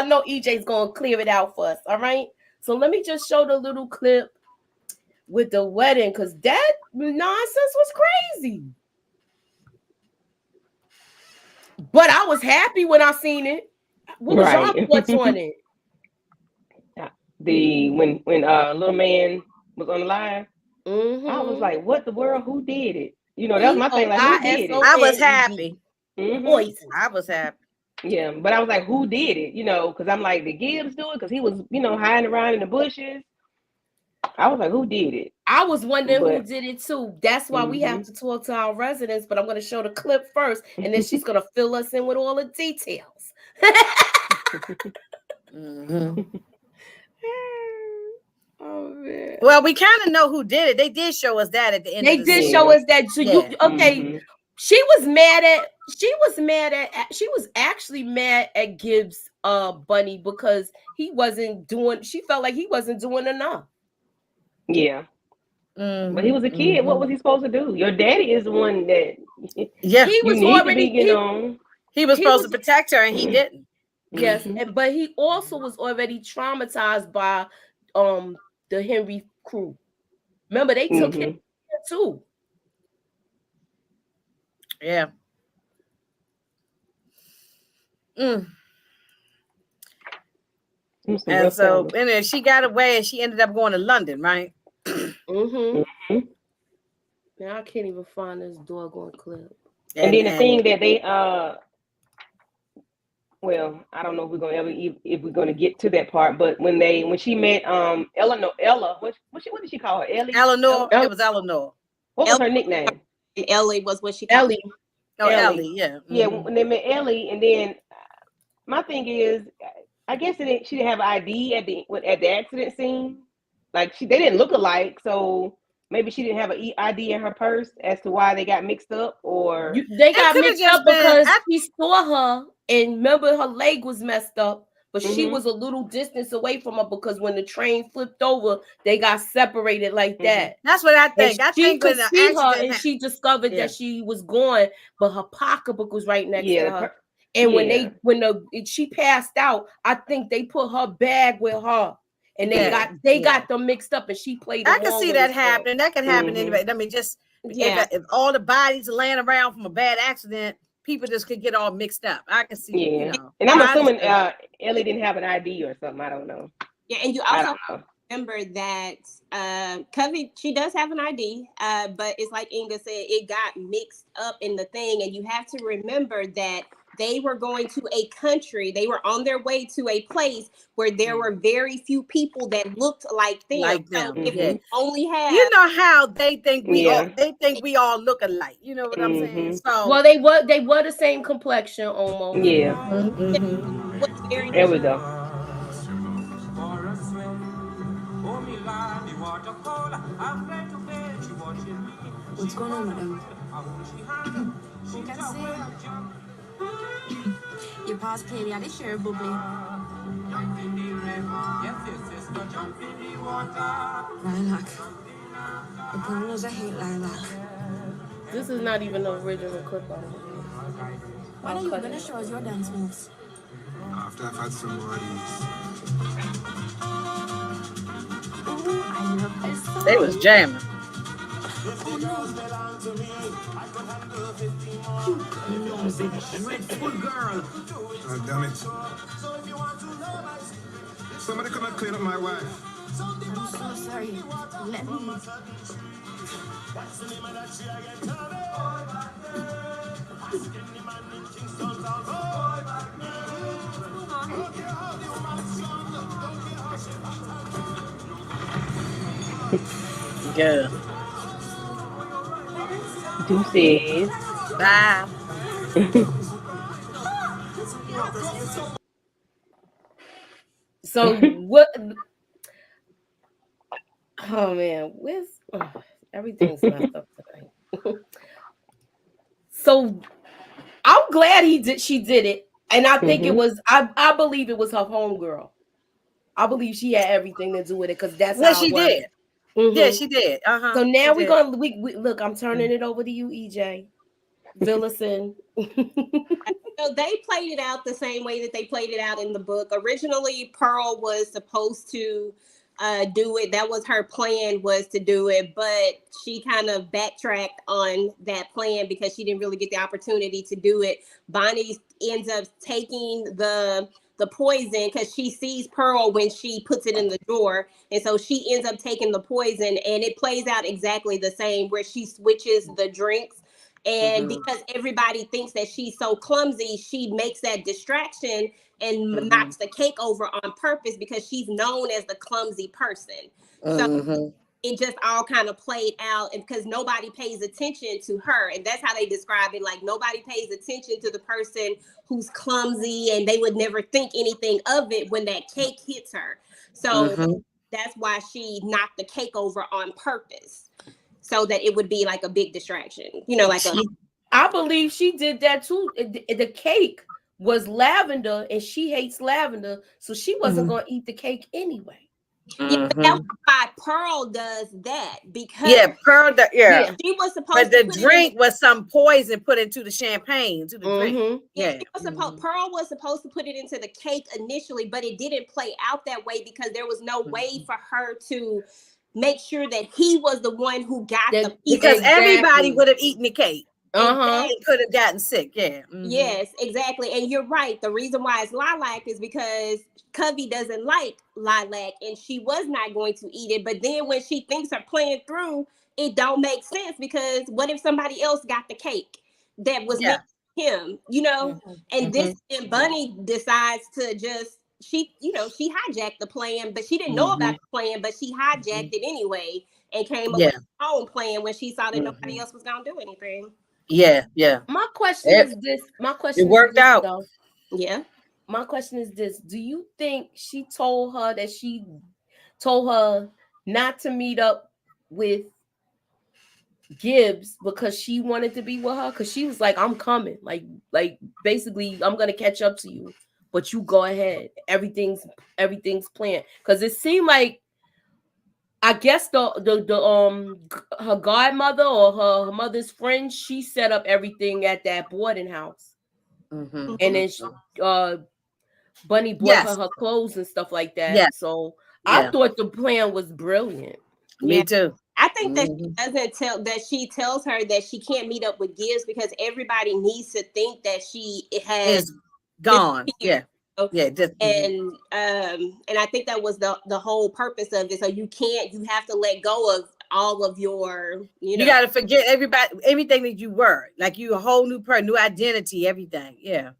know EJ's gonna clear it out for us. All right. So let me just show the little clip with the wedding, because that nonsense was crazy. But I was happy when I seen it. What was your thoughts on it? When little man was on the live, I was like, "What the world? Who did it?" That was my thing. Like, who did it? I was happy. I was happy. Yeah, but I was like, "Who did it?" Because I'm like, "Did Gibbs do it?" Because he was, hiding around in the bushes. I was like, "Who did it?" I was wondering who did it too. That's why we have to talk to our residents. But I'm going to show the clip first, and then she's going to fill us in with all the details. All man. Well, we kind of know who did it. They did show us that at the end They of the did season. show us that. So Yeah. okay. She was mad at. She was actually mad at Gibbs, Bunny, because he wasn't doing. She felt like he wasn't doing enough. Yeah. But he was a kid. What was he supposed to do? Your daddy is the one that Yeah. He you was need to already. be, you know. He was he supposed was- to protect her, and he didn't. Yes, but he also was already traumatized by the Henry crew. Remember, they took him too. Yeah. And so, and then she got away, and she ended up going to London, right? Now I can't even find this doggone clip. And then the thing that they well, I don't know if we're gonna if we're gonna get to that part, but when she met Ella, what did she call her? Eleanor. It was Eleanor. What was her nickname? Ellie was what she called. Ellie. Oh, Ellie. Yeah. Yeah. When they met Ellie, and then my thing is, I guess she didn't have ID at the accident scene. Like they didn't look alike, so maybe she didn't have an ID in her purse as to why they got mixed up, or they got mixed up because he saw her and remember her leg was messed up, but she was a little distance away from her because when the train flipped over, they got separated like that. That's what I think. And she could see her, and she discovered that she was gone, but her pocketbook was right next to her. And when she passed out, I think they put her bag with her. And they got them mixed up, and she played. I can see that happening. That can happen anyway. I mean, just if all the bodies are laying around from a bad accident, people just could get all mixed up. I can see. Yeah, You know, and I'm assuming Ellie didn't have an ID or something. I don't know. Yeah, and you also remember that Covey, she does have an ID, but it's like Inga said, it got mixed up in the thing, and you have to remember that they were going to a country. They were on their way to a place where there were very few people that looked like them. So if you only have, you know how they think we all look alike. You know what I'm saying? So well, they were the same complexion almost. Yeah. There we go. What's going on with them? You can see. Your past clearly had a share of bubbly. Lilac. The problem is I hate lilac. This is not even the original clip. When are you going to show us your dance moves? After I've had some more of these. Ooh, I love this song. They was jamming. Oh, damn it. Somebody come and clean up my wife. I'm so sorry. Let me. Good. Deuces. Bye. So what? Oh man, everything's messed up tonight. So I'm glad she did it, and I think it was. I believe it was her homegirl. I believe she had everything to do with it because that's how she did. Yeah, she did. So now we're gonna look. I'm turning it over to you, EJ. Villison. So they played it out the same way that they played it out in the book. Originally, Pearl was supposed to do it. That was her plan, was to do it, but she kind of backtracked on that plan because she didn't really get the opportunity to do it. Bonnie ends up taking the poison because she sees Pearl when she puts it in the drawer, and so she ends up taking the poison, and it plays out exactly the same where she switches the drinks. And because everybody thinks that she's so clumsy, she makes that distraction and knocks the cake over on purpose because she's known as the clumsy person. So it just all kind of played out, and because nobody pays attention to her, and that's how they describe it. Like, nobody pays attention to the person who's clumsy, and they would never think anything of it when that cake hits her. So that's why she knocked the cake over on purpose, so that it would be like a big distraction. You know, like a I believe she did that too. The cake was lavender, and she hates lavender, so she wasn't going to eat the cake anyway. yeah, but that's why Pearl does that, because Yeah, Pearl. Yeah. she was supposed But the to put drink was some poison put into the champagne, to the drink. Yeah, she was Pearl was supposed to put it into the cake initially, but it didn't play out that way because there was no way for her to make sure that he was the one who got the piece. Because everybody would have eaten the cake. Exactly. It could have gotten sick. Yeah. Yes, exactly. And you're right. The reason why it's lilac is because Covey doesn't like lilac, and she was not going to eat it. But then when she thinks her plan through, it don't make sense, because what if somebody else got the cake that was meant for him, you know? And this, and Bunny decides to just, she hijacked the plan, but she didn't know about the plan, but she hijacked it anyway and came up with her own plan when she saw that nobody else was going to do anything. Yeah, yeah. My question is this. My question it worked out. Though. Yeah. My question is this. Do you think she told her that she told her not to meet up with Gibbs because she wanted to be with her? Because she was like, I'm coming. Like basically, I'm gonna catch up to you. But you go ahead. Everything's planned. Because it seemed like, I guess the her godmother or her mother's friend, she set up everything at that boarding house, and then she, Bunny bought her clothes and stuff like that. Yeah. So I thought the plan was brilliant. Me too. I think that she tells her that she can't meet up with Gibbs because everybody needs to think that she has gone. Yeah. Yeah, and I think that was the whole purpose of it. So you have to let go of all of your, you got to forget everything that you were, like you a whole new person, new identity, everything. Yeah.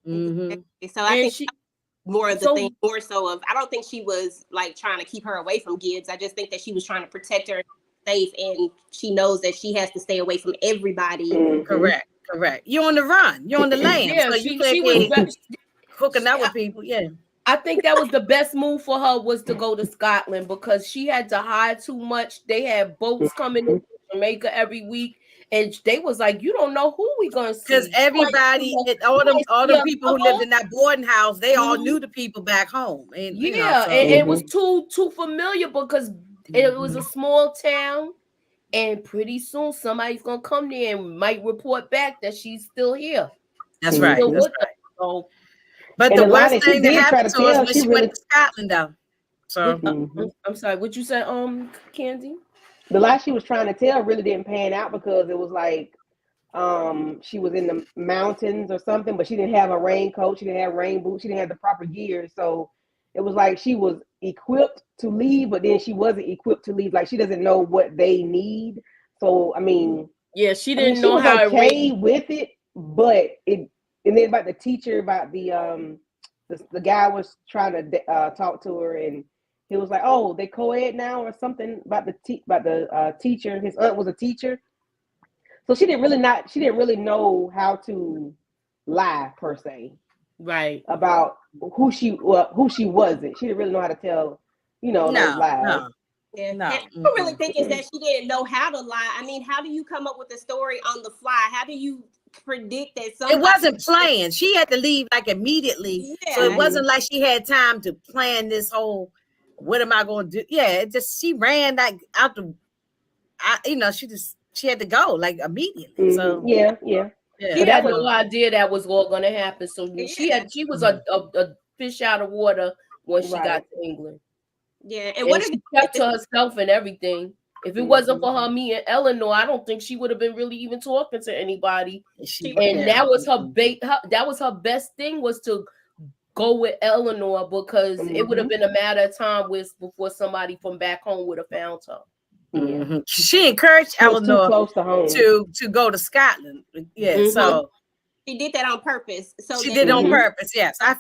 So I think she more of the thing, more so of, I don't think she was like trying to keep her away from Gibbs. I just think that she was trying to protect her safe, and she knows that she has to stay away from everybody. Correct. You're on the run. You're on the lam. Yeah, so she was hooking up with people. Yeah. I think that was the best move for her, was to go to Scotland, because she had to hide too much. They had boats coming in Jamaica every week, and they was like, you don't know who we gonna see. Because everybody, all the people who lived in that boarding house, they all knew the people back home. And it was too familiar, because it was a small town, and pretty soon somebody's gonna come there and might report back that she's still here. That's right. So, but the worst thing that happened to us when she went to Scotland, though. So I'm sorry, what you said, Candy? The lie she was trying to tell really didn't pan out, because it was like she was in the mountains or something, but she didn't have a raincoat, she didn't have rain boots, she didn't have the proper gear. So it was like she was equipped to leave, but then she wasn't equipped to leave. Like, she doesn't know what they need. So I mean, she didn't know how okay with it, but it. And then about the teacher, about the guy was trying to talk to her, and he was like, "Oh, they co-ed now," or something about the teacher. His aunt was a teacher, so she didn't really know how to lie, per se, right, about who she wasn't. She didn't really know how to tell, those lies. No. Yeah. No. I don't really think it's that she didn't know how to lie. I mean, how do you come up with a story on the fly? How do you predict that somebody... It wasn't planned. She had to leave like immediately. Yeah. So it wasn't like she had time to plan this whole, what am I going to do? Yeah, it just, she ran like out the, she had to go like immediately. So yeah. She had no idea that was all going to happen. So she was a fish out of water when she got to England. Yeah, and what she kept to herself and everything. If it wasn't for her meeting Eleanor, I don't think she would have been really even talking to anybody. That was her that was her best thing, was to go with Eleanor, because it would have been a matter of time before somebody from back home would have found her. Mm-hmm. She encouraged Eleanor to go to Scotland. Yeah, so she did that on purpose. So she did it on purpose. Yes, I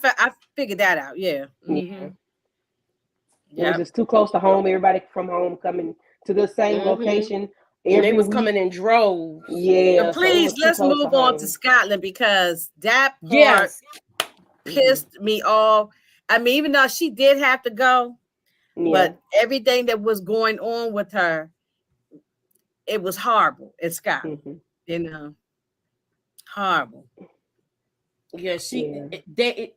figured that out. Yeah. Mm-hmm. It was just too close to home. Everybody from home coming to the same location. They was coming in droves. Yeah. Please, let's move on to Scotland, because that part pissed me off. I mean, even though she did have to go, Yeah. But everything that was going on with her, it was horrible at Scott. Mhm. You know, horrible. Yeah, Yeah. it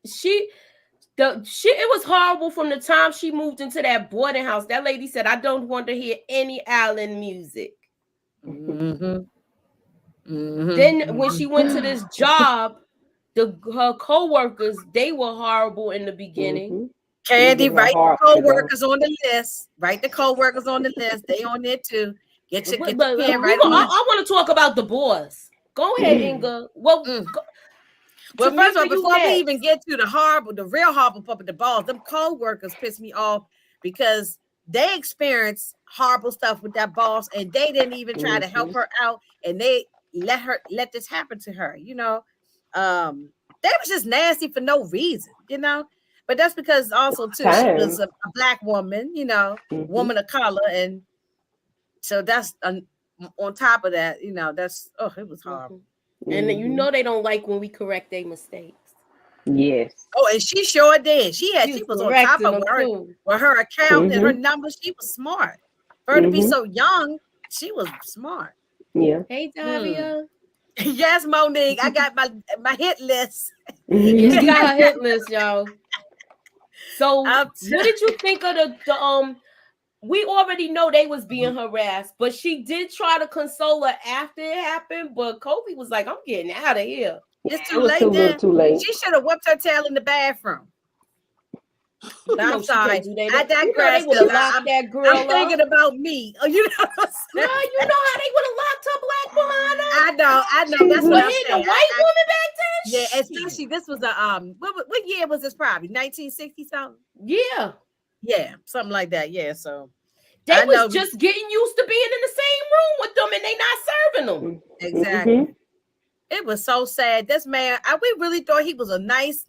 was horrible from the time she moved into that boarding house. That lady said, I don't want to hear any island music. Mm-hmm. Mm-hmm. Then when she went to this job, her co-workers, they were horrible in the beginning. Mhm. Candy, Giving her write the heart to go. co-workers on the list. Write the co-workers on the list. They on there too. Get your But pen we right go, on I want to talk about the boss. Go ahead, Inga. Well, Mm. Well, first of all, Tamika, you before we next. even get to the real horrible puppet, the balls, them co-workers piss me off because they experienced horrible stuff with that boss and they didn't even try to help her out, and they let this happen to her. You know, they was just nasty for no reason. You know, but that's because also too she was Times. a black woman. You know, Mhm. woman of color, and so that's on top of that. You know, that's it was horrible. And you Mhm. know they don't like when we correct their mistakes. Yes. Oh, and she sure did. She was on top correcting of them too. her account and her Mhm. numbers. She was smart. For her to be Mhm. so young, she was smart. Yeah. Hey, Davia. Yes, Monique. I got my hit list. Yeah, she Mhm. got her hit list, y'all. So, I'm what did you think of the we already know they was being harassed, but she did try to console her after it happened. But Kobe was like, "I'm getting out of here." It's It too was too late little, then. too late. She should have whipped her tail in the bathroom. But I'm No, she sorry. can't do that. I You know they digress would have because locked that girl I'm thinking up. about me. Oh, you know what I'm saying? Girl, you know how they would have locked her black behind up I know. That's for what I'm hitting a saying. white woman back then. Yeah, Shit. especially this was a what year was this? Probably 1960 something. Yeah, Yeah, something like that. Yeah, so they I was know just getting used to being in the same room with them, and they not serving them. exactly. Mhm. It was so sad. This man, we really thought he was a nice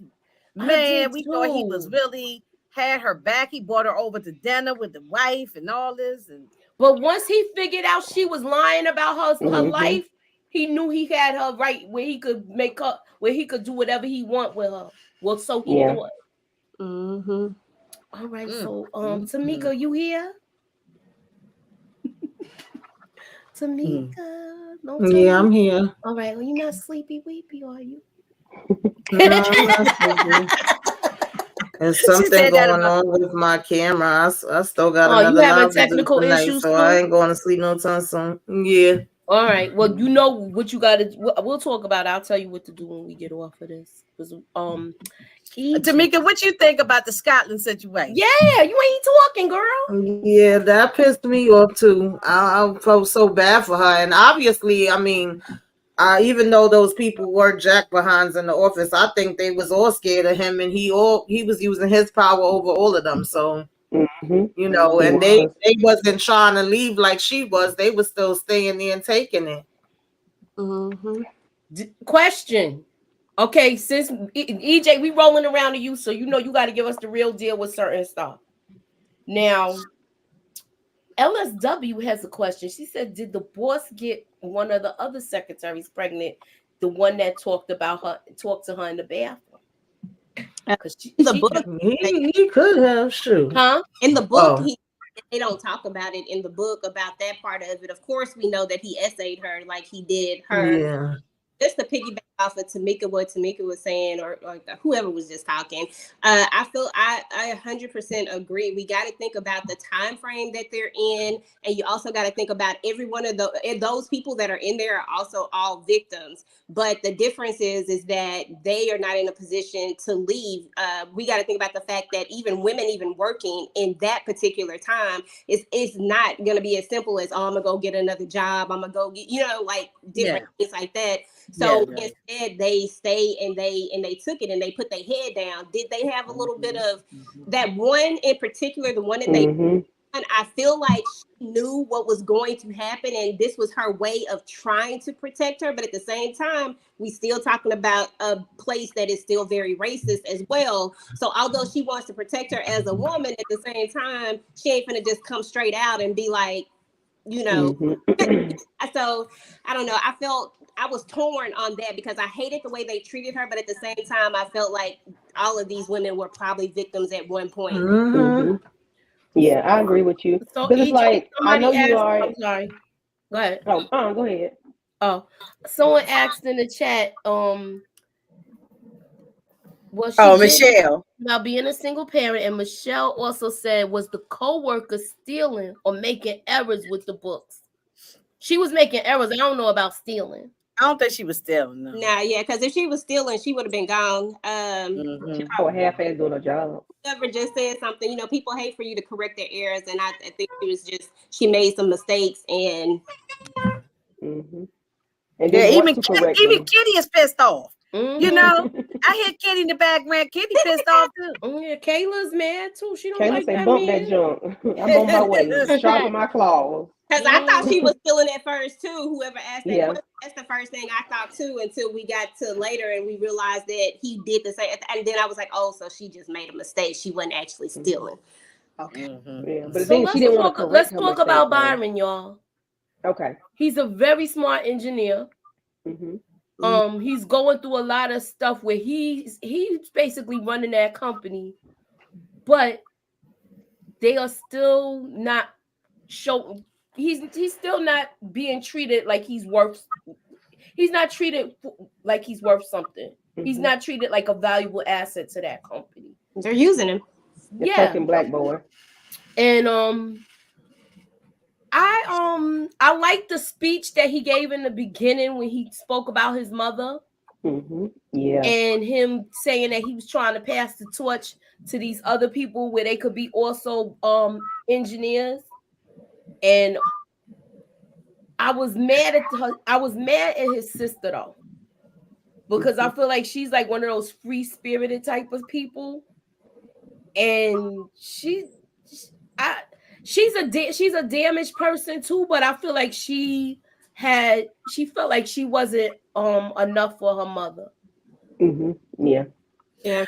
I man. did We thought he was too. really had her back. He brought her over to dinner with the wife and all this. And But once he figured out she was lying about her Mhm. life, he knew he had her right where he could where he could do whatever he want with her. Well, so he Yeah. thought. Mm-hmm. All right, mm, so mm. Tamika, you here? Mm. Tamika, don't tell Yeah, me. I'm here. All right, well, you're not sleepy weepy, are you? No, I'm not sleeping. There's She something said that going about on with my camera. I still got Oh, you another having live to do technical tonight, issues so I too? ain't going to sleep no time soon. Yeah. All right. Well, you know what you got to. We'll talk about it. I'll tell you what to do when we get off of this. Because Tamika, what you think about the Scotland situation? yeah, you ain't talking, girl. Yeah, that pissed me off too. I felt so bad for her, and obviously, I mean, even though those people were jack behinds in the office, I think they was all scared of him, and he was using his power over all of them. So Mhm. you know, He and was. they wasn't trying to leave like she was. They was still staying there and taking it. Mm-hmm. Question. Okay, since EJ, we rolling around to you, so you know you got to give us the real deal with certain stuff. Now, LSW has a question. She said, "Did the boss get one of the other secretaries pregnant? The one that talked to her in the bathroom? Because In the book, He could have shoot. huh? in the book, Oh, they don't talk about it in the book about that part of it. Of course, we know that he essayed her like he did her. yeah. Just to piggyback off of Tamika, what Tamika was saying, or whoever was just talking, I feel I 100% agree. We got to think about the time frame that they're in, and you also got to think about every one of those people that are in there are also all victims. But the difference is that they are not in a position to leave. We got to think about the fact that even women, even working in that particular time, it's not going to be as simple as, oh, I'm gonna go get another job. I'm gonna go get, like different things like that. So instead, they stay and they took it and they put their head down. Did they have a little bit of that one in particular, the one that they? Mhm. I feel like she knew what was going to happen, and this was her way of trying to protect her. But at the same time, we still talking about a place that is still very racist as well. So although she wants to protect her as a woman, at the same time, she ain't gonna just come straight out and be like, you know. Mhm. So I don't know. I was torn on that because I hated the way they treated her, but at the same time, I felt like all of these women were probably victims at one point. Mm-hmm. Mhm. Yeah, I agree with you. So Because it's like I know somebody you asked. are. I'm sorry. Go ahead. Go ahead. Oh, someone asked in the chat. Well, she Oh, did Michelle. about being a single parent, and Michelle also said, was the co-worker stealing or making errors with the books? She was making errors. I don't know about stealing. I don't think she was stealing. No. Nah, yeah, because if she was stealing, she would have been gone. She probably half-ass doing her job. Whoever just said something, people hate for you to correct their errors, and I think she made some mistakes, and Mm-hmm. And Yeah, didn't want even to correct even them. Kitty is pissed off. Mhm. You know, I hear Kitty in the background. Kitty pissed off too. Yeah, Kayla's mad too. She don't Kayla like say, that bump man. that junk. I'm on my way. Sharpen my claws. because I thought she was stealing at first too. Whoever asked that Yeah. question, that's the first thing I thought too. Until we got to later and we realized that he did the same, and then I was like, oh, so she just made a mistake. She wasn't actually stealing. Okay. Yeah, but the So thing is, she didn't want to correct let's her talk mistake, about though. Byron, y'all. Okay. He's a very smart engineer. He's going through a lot of stuff where he's basically running that company, but they are still not showing. He's still not being treated like he's worth. He's not treated like he's worth something. He's not treated like a valuable asset to that company. They're using him. The token black boy. And I like the speech that he gave in the beginning when he spoke about his mother. Yeah. And him saying that he was trying to pass the torch to these other people where they could be also engineers. And I was mad at his sister though, because I feel like she's like one of those free-spirited type of people, and she's a damaged person too. But I feel like she felt like she wasn't enough for her mother. Yeah. Yeah.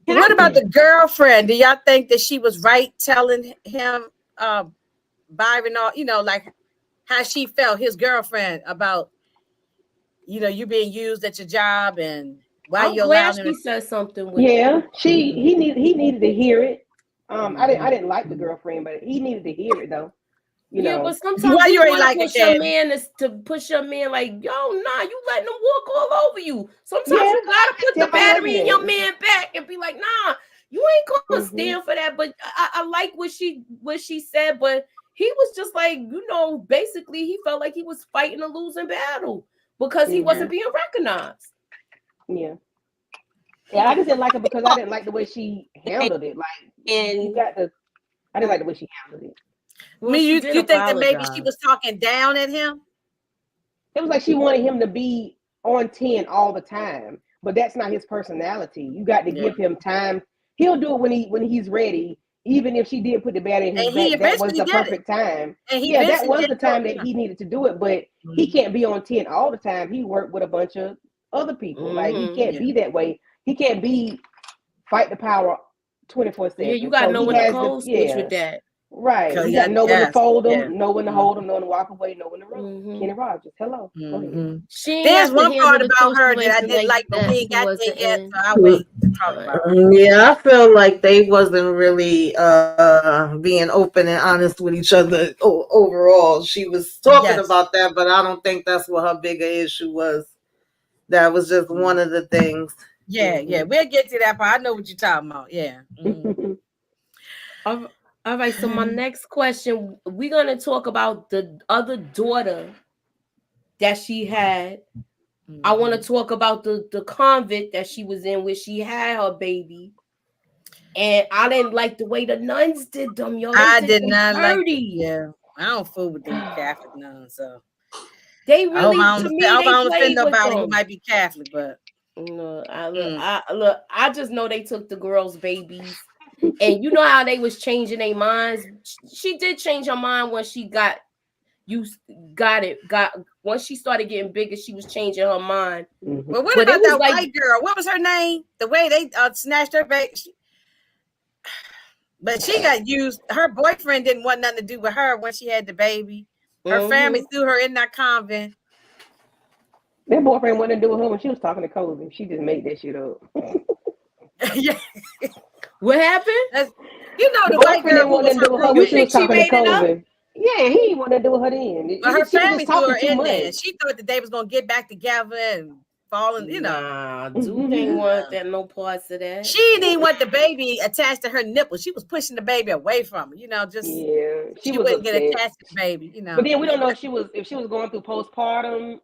What about the girlfriend? Do y'all think that she was right telling him, Byron, like how she felt, his girlfriend, about, you being used at your job and why you allowed him? She said something. He needed to hear it. I didn't like the girlfriend, but he needed to hear it though. But sometimes why you ain't want like to push it, your man to push your man like, yo, nah, you letting him walk all over you. Sometimes you gotta put the battery in your man back and be like, nah, you ain't gonna stand for that. But I like what she said, but he was just like, basically he felt like he was fighting a losing battle because he wasn't being recognized. Yeah. Yeah, I just didn't like it because I didn't like the way she handled it. Like, I didn't like the way she handled it. Well, you think that maybe she was talking down at him? It was like she wanted him to be on 10 all the time, but that's not his personality. You got to give him time. He'll do it when he's ready. Even if she did put the battery in his back, that was the perfect time. That was the time that he needed to do it, but he can't be on 10 all the time. He worked with a bunch of other people. Like, he can't be that way. He can't be fight the power 24/7. Yeah, you gotta know when to code switch with that. Right. You got to know when to fold them, know when to hold them, know when to walk away, know when to run. Kenny Rogers, hello. There's one part about her that I didn't like, but we ain't got there yet, so I'll wait to talk about her. Yeah, I feel like they wasn't really being open and honest with each other overall. She was talking about that, but I don't think that's what her bigger issue was. That was just one of the things. Yeah, we'll get to that part. I know what you're talking about. Yeah. All right, so my next question, we're going to talk about the other daughter that she had. I want to talk about the convent that she was in where she had her baby. And I didn't like the way the nuns did them, yo. I did not like it. Yeah, I don't fool with these Catholic nuns, so. They really, I don't offend nobody who might be Catholic, but. I just know they took the girls' babies. And you know how they was changing their minds. She did change her mind when she once she started getting bigger, she was changing her mind. But what about that white girl? What was her name? The way they snatched her baby. But she got used. Her boyfriend didn't want nothing to do with her when she had the baby. Her family threw her in that convent. That boyfriend wanted to do with her when she was talking to Kobe. She just made that shit up. Yeah. What happened? You know The the white boyfriend girl didn't who want was nothing to her do with her when You she was think roommate. she talking to made it up? Kobe. Yeah, he didn't want nothing to do with her then. But her She was family just threw talking her too in there. much. She thought that they was gonna get back together and falling, you know. Nah, Duke ain't want that no parts of that. She didn't even want the baby attached to her nipple. She was pushing the baby away from her, you know, just Yeah, she she was wouldn't get upset. attached to the baby, you But know. then we don't know if she was going through postpartum.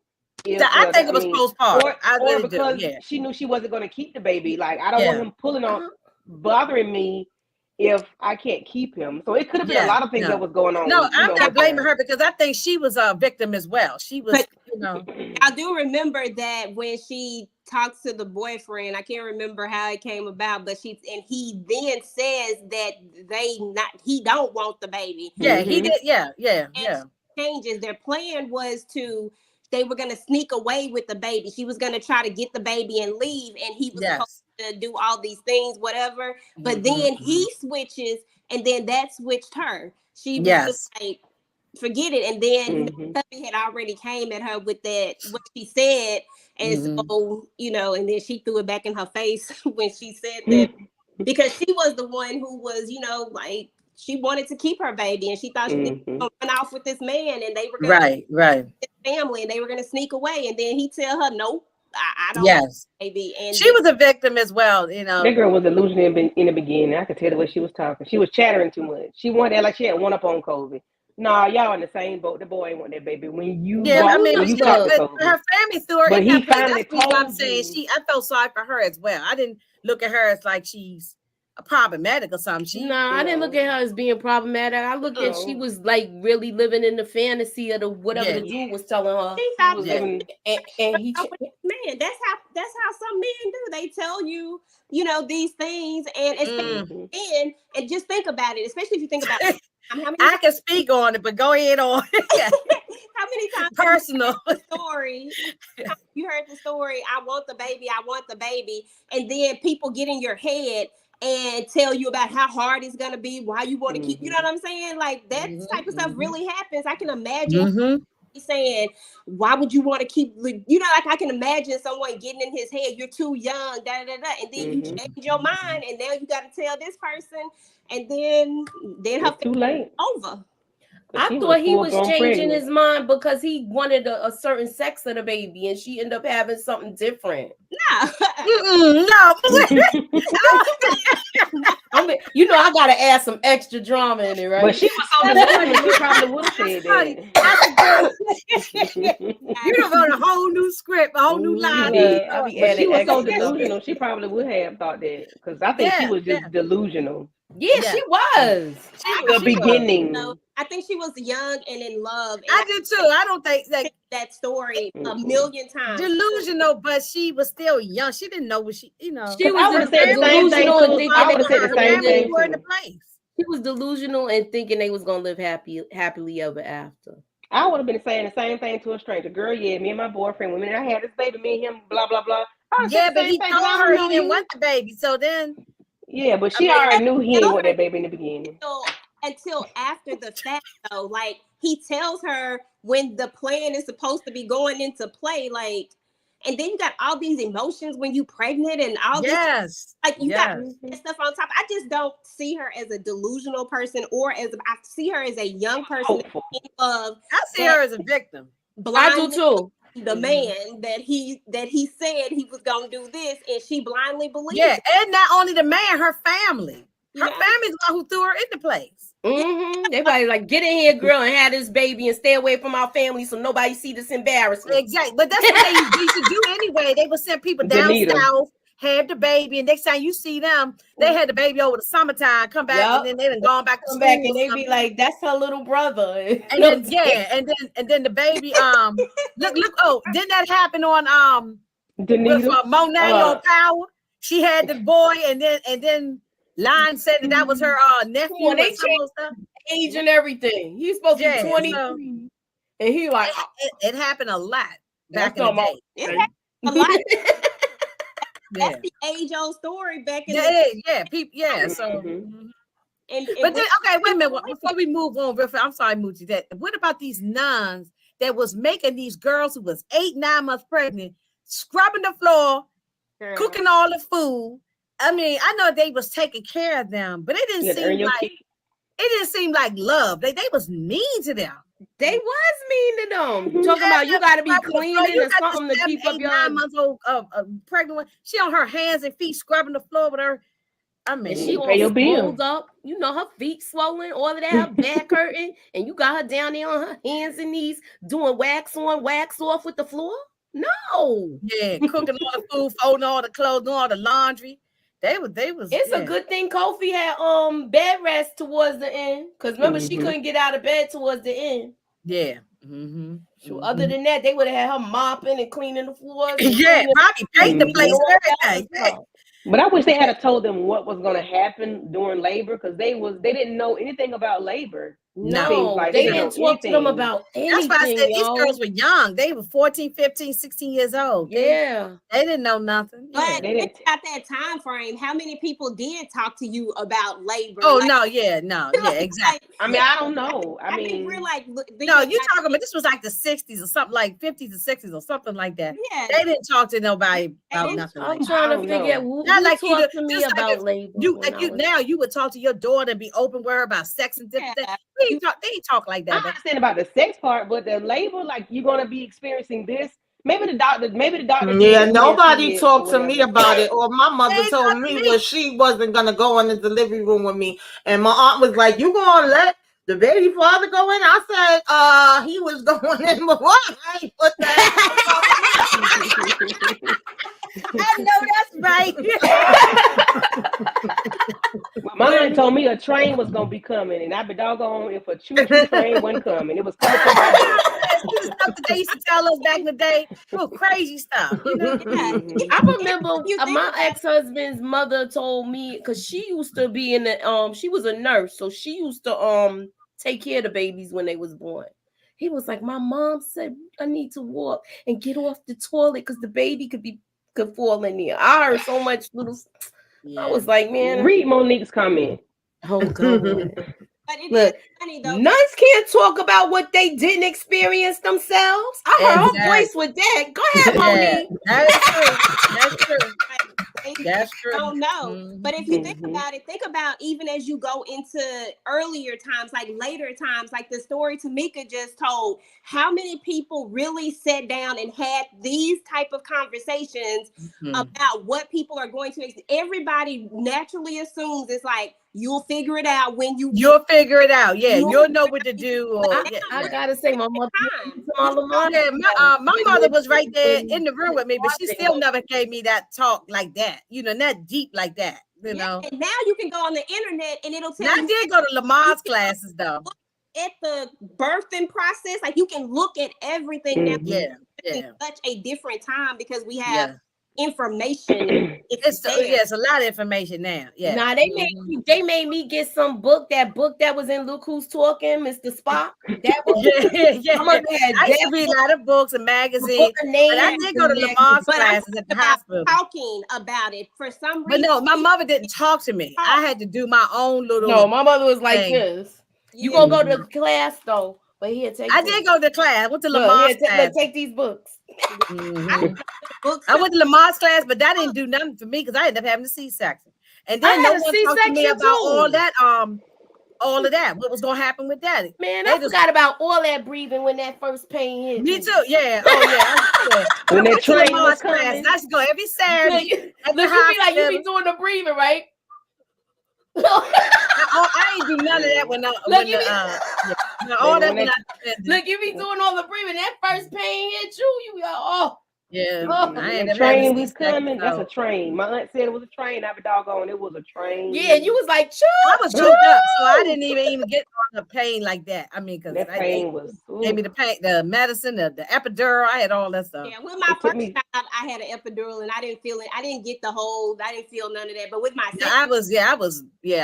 So I think it I was mean, postpartum. I or really do. because Yeah. she knew she wasn't going to keep the baby. Like I don't want Yeah. him pulling on, Uh-huh. bothering me if I can't keep him. So it could have been a Yeah. lot of things that No. was going on. No, You I'm know, not with blaming her. her because I think she was a victim as well. She was, But you know. I do remember that when she talks to the boyfriend, I can't remember how it came about, but he then says that he don't want the baby. Yeah, he Mm-hmm. did. Yeah, yeah, And yeah. she changes. Their plan was they were gonna sneak away with the baby. She was gonna try to get the baby and leave, and he was supposed Yes. to do all these things, whatever. But Mhm, then mhm. he switches, and then that switched her. She was just Yes. like, forget it. And then Mm-hmm. Tubby had already came at her with that what she said, and Mhm. so and then she threw it back in her face when she said that, because she was the one who was like she wanted to keep her baby, and she thought she was Mm-hmm. gonna run off with this man, and they were gonna Right, right. family, and they were gonna sneak away, and then he tell her, nope, I don't want Yes. baby, and She was a victim as well, you That know. girl was delusional in the beginning. I could tell the way she was talking. She was chattering too much. She wanted that like she had one up on Kobe. Nah, y'all in the same boat. The boy ain't want that baby Yeah, I mean, when you talk to but Kobe. her family threw her But in he that place. finally That's the reason why I'm told saying you. I felt sorry for her as well. I didn't look at her as like she's a problematic or something. Nah, I didn't look at her as being problematic. I looked at she No. was like really living in the fantasy of whatever Yeah. the dude was telling her. she She thought was she Yeah. living. And he with this man. That's how some men do. They tell you, these things, and especially Mm. Mm-hmm. men, and just think about it, especially if you think about how many I times can speak on it, but go ahead on. Yeah. how many times Personal. the story you heard the story, I want the baby, and then people get in your head and tell you about how hard it's gonna be, why you want to keep, you know Mm-hmm. what I'm saying? Like that type of stuff really happens. I can imagine Mm-hmm. saying, why would you want to keep, like I can imagine someone getting in his head, you're too young, da da da, and then you Mm-hmm. change your mind, and now you got to tell this person, and then her It's too late. over. Cause I she was thought he full was grown changing pregnant. his mind because he wanted a certain sex of the baby, and she ended up having something different. Nah. No. I mean, I gotta add some extra drama in it, right? But she was so delusional. She probably would have said that. You done wrote a whole new script, a whole new Ooh, line. yeah, I be But she adding was so extra stuff. delusional. She probably would have thought that. Because I think she Yeah, was yeah, just delusional. Yeah, yeah. she was. In the She was. beginning. I think she was young and in love, and I did too. I don't think like that story a Mm-mm. million times. delusional, but she was still young. She didn't know what she, She I was would have said the same thing delusional and too. thinking I they would have said the her same family thing were in the too. place. She was delusional and thinking they was gonna live happily ever after. I would have been saying the same thing to a stranger. Girl, yeah, me and my boyfriend, when I had this baby, me and him, blah, blah, blah. I would have said Yeah, the but same he thing told because I her don't he know didn't you. want the baby. So then, Yeah, but I she mean, already knew he didn't want Tell that baby in the beginning. until after the fact, though, like he tells her when the plan is supposed to be going into play, like, and then you got all these emotions when you pregnant and all this, yes, like you got yes, this stuff on top. I just don't see her as a delusional person, or I see her as a young person Hopeful. in love, I see her as a victim. I do blindly too. the man that he said he was gonna do this, and she blindly believes Yeah, it. and not only the man, her family. You Her know? family's the one who threw her into place. They probably like, get in here, girl, and have this baby and stay away from our family so nobody see this embarrassment. Exactly, but that's what they used to do anyway. They would send people down Danita. south, have the baby, and next time you see them, they had the baby over the summertime, come back, Yup. and then they done gone back to Come school. back and or they be something. like, that's her little brother. And then and then the baby look oh, didn't that happen on with Danita. Monet on Power? She had the boy, and then Line said that was her nephew When they and some other stuff. age and everything. He's supposed to be 23. So And he like, it happened a lot back that's in the day. It happened a lot. Yeah. That's the age-old story back in People, so Mm-hmm. but then okay, wait a minute. Before we move on, real fast, I'm sorry, Moochie. What about these nuns that was making these girls who was 8-9 months pregnant, scrubbing the floor, Girl. cooking all the food, I mean, I know they was taking care of them, but it You didn't had to earn seem your like keep. love. They was mean to them. They was mean to them. Mhm. Talking about you got to be Scrubbing the floor. cleaning You or got this something to 7, keep up 8, your. 9 months old pregnant one. She on her hands and feet scrubbing the floor with her. I And mean, she You all pay your bill. swelled up, you know, her feet swollen, all of that, her back hurting, and you got her down there on her hands and knees doing wax on, wax off with the floor. No, yeah, cooking all the food, folding all the clothes, doing all the laundry. They was. it's a good thing Kofi had bed rest towards the end, because remember she Mhm. couldn't get out of bed towards the end. Yeah. Mm-hmm. So other than that, they would have had her mopping and cleaning the floors. And Yeah, cleaning Bobby painted the Mhm. place all and that other everything. Yeah. stuff. But I wish they had told them what was going to happen during labor, because they didn't know anything about labor. No. Seems No, like they didn't didn't know talk to them anything. about That's why I anything, said these yo. girls were young. They were 14, 15, 16 years old. Yeah. They didn't know nothing. But Yeah. They think didn't. about that time frame. How many people did talk to you about labor? Oh Like, no, yeah, no, yeah, exactly. I mean, I don't know. I think mean, we're like, No, you talking about this was like the 60s or something, like 50s or 60s or something like that. yeah, They didn't talk to nobody about didn't. nothing I'm like that. trying I to don't figure out know. Not who like you talked to me just like about if labor. you when I was- now you would talk to your daughter and be open with her about sex and different Yeah. things. They ain't talk like I that. But understand about the sex part, but the labor, like you're gonna be experiencing this. Maybe the doctor Yeah, did nobody see it or talked to me whatever. about it. Or my they mother ain't told talk to me me. was she wasn't gonna go in the delivery room with me. And my aunt was like, "You gonna let the baby father go in?" I said, he was going in, but what? I ain't put that. I know that's right. My aunt told me a train was gonna be coming, and I'd be doggone if a choo-choo train wasn't coming. It was coming to my door. See the stuff that they used to tell us back in the day, real crazy stuff, you know. Yeah. Mhm. I remember You think my about ex-husband's mother told me, because she used to be in the she was a nurse, so she used to take care of the babies when they was born. He was like, my mom said I need to walk and get off the toilet because the baby could fall in there. I heard so much little. I was like, man, Read Monique's comment. oh god. But it Look, is funny though. nuns can't talk about what they didn't experience themselves. I heard her voice with that. Go ahead, Yeah, Monique. that is true. That's true. They That's true. don't know. Mhm. But if you think Mhm. about it, think about even as you go into earlier times, like later times, like the story Tamika just told, how many people really sat down and had these type of conversations Mhm. about what people are going to everybody naturally assumes it's like you'll figure it out when You'll figure it out. Yeah, You'll you'll know what to do. Or I gotta say, my mother. time. yeah, my mother was right there in the room with me, but she still never gave me that talk like that. You know, not deep like that. You know. And now you can go on the internet and it'll tell Now, I you did go to Lamar's classes though. at the birthing process. Like you can look at everything now. Mhm. Yeah, It's yeah, such a different time because we have yeah. information. It's there. It's a lot of information now. Yeah. Nah, they made me get some book. That book that was in Look Who's Talking, Mr. Spock. That was Yeah. my mother had I used that to read a book, lot of books and the magazines, book of but I names, did go to and Lamar's But I'm classes at the about hospital. talking about it for some But reason. no, my mother didn't talk to me. I had to do my own little. No, my mother was like thing. this. You Yeah. gonna go to class though, but here take. I this. did go to class. I went to Look, Lamar's here, class. take these books. Mhm. Books I went to Lamar's class, but that didn't do nothing for me because I ended up having a C-section. And I then no had a one talked to me C-section about all too. that. All of that. What was gonna happen with that? Man, They I just- forgot about all that breathing when that first pain hit. Me too. Yeah. Oh yeah. When that I went to train Lamar's was coming. classes. I used to go every Look, Saturday. you, at the look, you be like you be hospital. doing the breathing, right? I ain't do none of that when Look, when you the, be- yeah. All that When when Look, you be doing all the breathing. That first pain hit you. You be like, oh. yeah. Oh. I When ain't that never having train a was C-section, coming, that's so. a train. My aunt said it was a train. I be doggone, it was a train. Yeah, you was like, I was choked up, so I didn't even get on the pain like that. I mean, because That they pain was. gave me Ooh. the pain, the medicine, the epidural. I had all that stuff. Yeah, with my It took first me. child, I had an epidural and I didn't feel it. I didn't get the whole, I didn't feel none of that. But with my Yeah, second,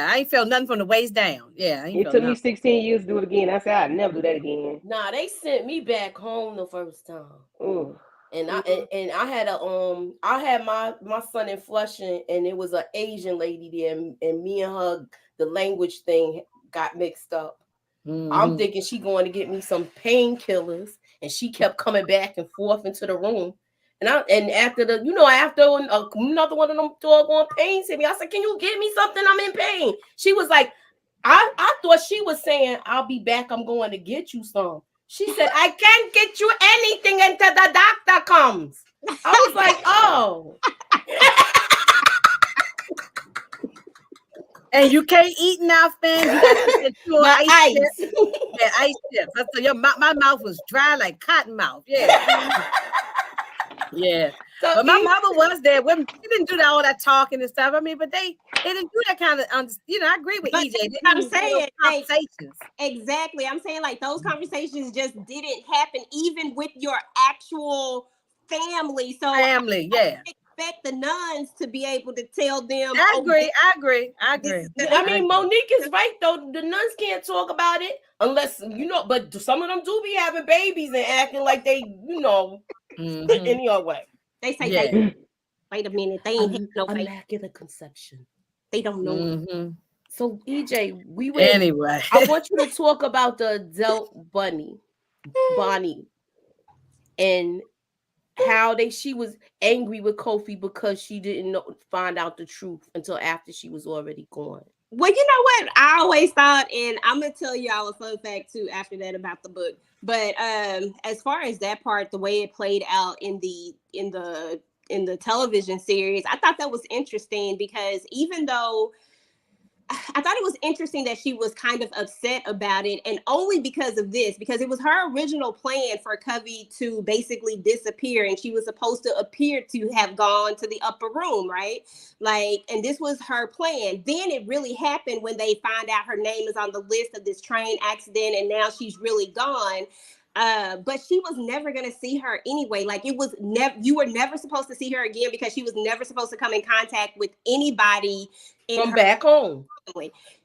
I ain't felt nothing from the waist down. Yeah, I ain't It felt took me nothing. 16 years to do it again. I said I'd never do that again. nah, they sent me back home the first time. Ooh. And I had I had my son in Flushing, and it was an Asian lady there, and me and her, the language thing got mixed up. I'm Mhm. thinking she going to get me some painkillers, and she kept coming back and forth into the room. And And after another one of them doggone pains hit me, I said, "Can you get me something? I'm in pain." She was like, I thought she was saying, "I'll be back. I'm going to get you some." She said, "I can't get you anything until the doctor comes." I was like, "Oh." And you can't eat nothing. You got to get your My ice ice. chips. Yeah, ice chips. So my mouth was dry like cotton mouth. Yeah. Yeah. So But my mother was there. She didn't do all that talking and stuff. I mean, but they didn't do that kind of, I agree with But EJ. They I'm didn't do saying, those like, conversations. exactly. I'm saying like those conversations just didn't happen even with your actual family. So Family, yeah. I expect the nuns to be able to tell them. I "Oh, agree. this is I mean, Monique is right though. The nuns can't talk about it unless but some of them do be having babies and acting like they, any other way. They say, Yeah. wait a minute, they ain't had no baby. Immaculate conception. They don't know. Mm-hmm. So EJ, Anyway, I want you to talk about the adult Bonnie, and how she was angry with Kofi because she didn't find out the truth until after she was already gone. Well, you know what? I always thought, and I'm gonna tell y'all a fun fact too after that about the book. But as far as that part, the way it played out in the television series, I thought that was interesting because even though I thought it was interesting that she was kind of upset about it, and only because of this, because it was her original plan for Covey to basically disappear, and she was supposed to appear to have gone to the upper room, right? Like, and this was her plan. Then it really happened when they find out her name is on the list of this train accident, and now she's really gone. But she was never going to see her anyway. Like, it was you were never supposed to see her again because she was never supposed to come in contact with anybody from back home,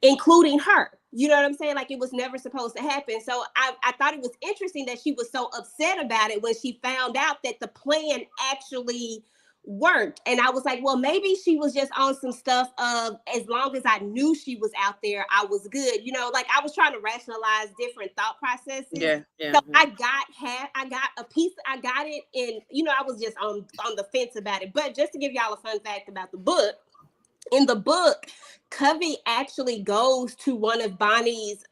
including her. You know what I'm saying? Like, it was never supposed to happen. So I thought it was interesting that she was so upset about it when she found out that the plan actually worked. And I was like, well, maybe she was just on some stuff of, as long as I knew she was out there, I was good. Like, I was trying to rationalize different thought processes. Yeah. So I got a piece. I got it, and I was just on the fence about it. But just to give y'all a fun fact about the book, in the book, Covey actually goes to one of Bonnie's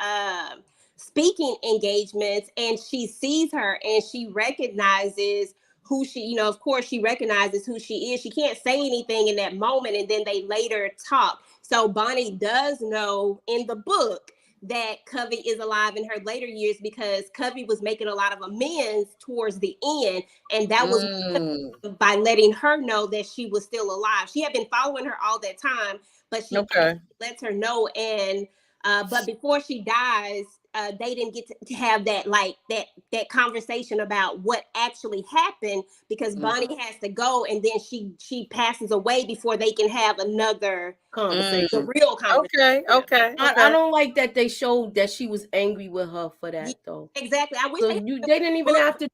speaking engagements, and she sees her and she recognizes who she, of course she recognizes who she is. She can't say anything in that moment, and then they later talk. So Bonnie does know in the book that Covey is alive in her later years because Covey was making a lot of amends towards the end, and that was by letting her know that she was still alive. She had been following her all that time, but she lets her know. And but before she dies, they didn't get to have that that conversation about what actually happened because Bonnie has to go, and then she passes away before they can have another conversation, the real conversation. Okay. I don't like that they showed that she was angry with her for that though. Exactly. I wish they didn't even have to.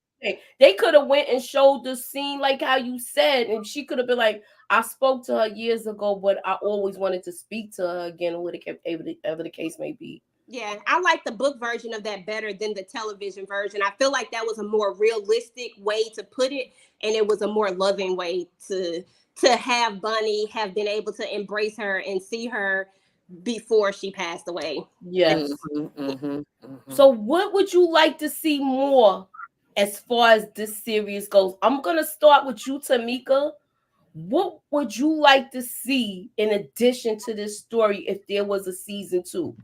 They could have went and showed the scene like how you said, and she could have been like, "I spoke to her years ago, but I always wanted to speak to her again," or whatever the case may be. Yeah, I like the book version of that better than the television version. I feel like that was a more realistic way to put it, and it was a more loving way to have Bonnie have been able to embrace her and see her before she passed away. Yes. So what would you like to see more as far as this series goes? I'm going to start with you, Tamika. What would you like to see in addition to this story if there was a season 2?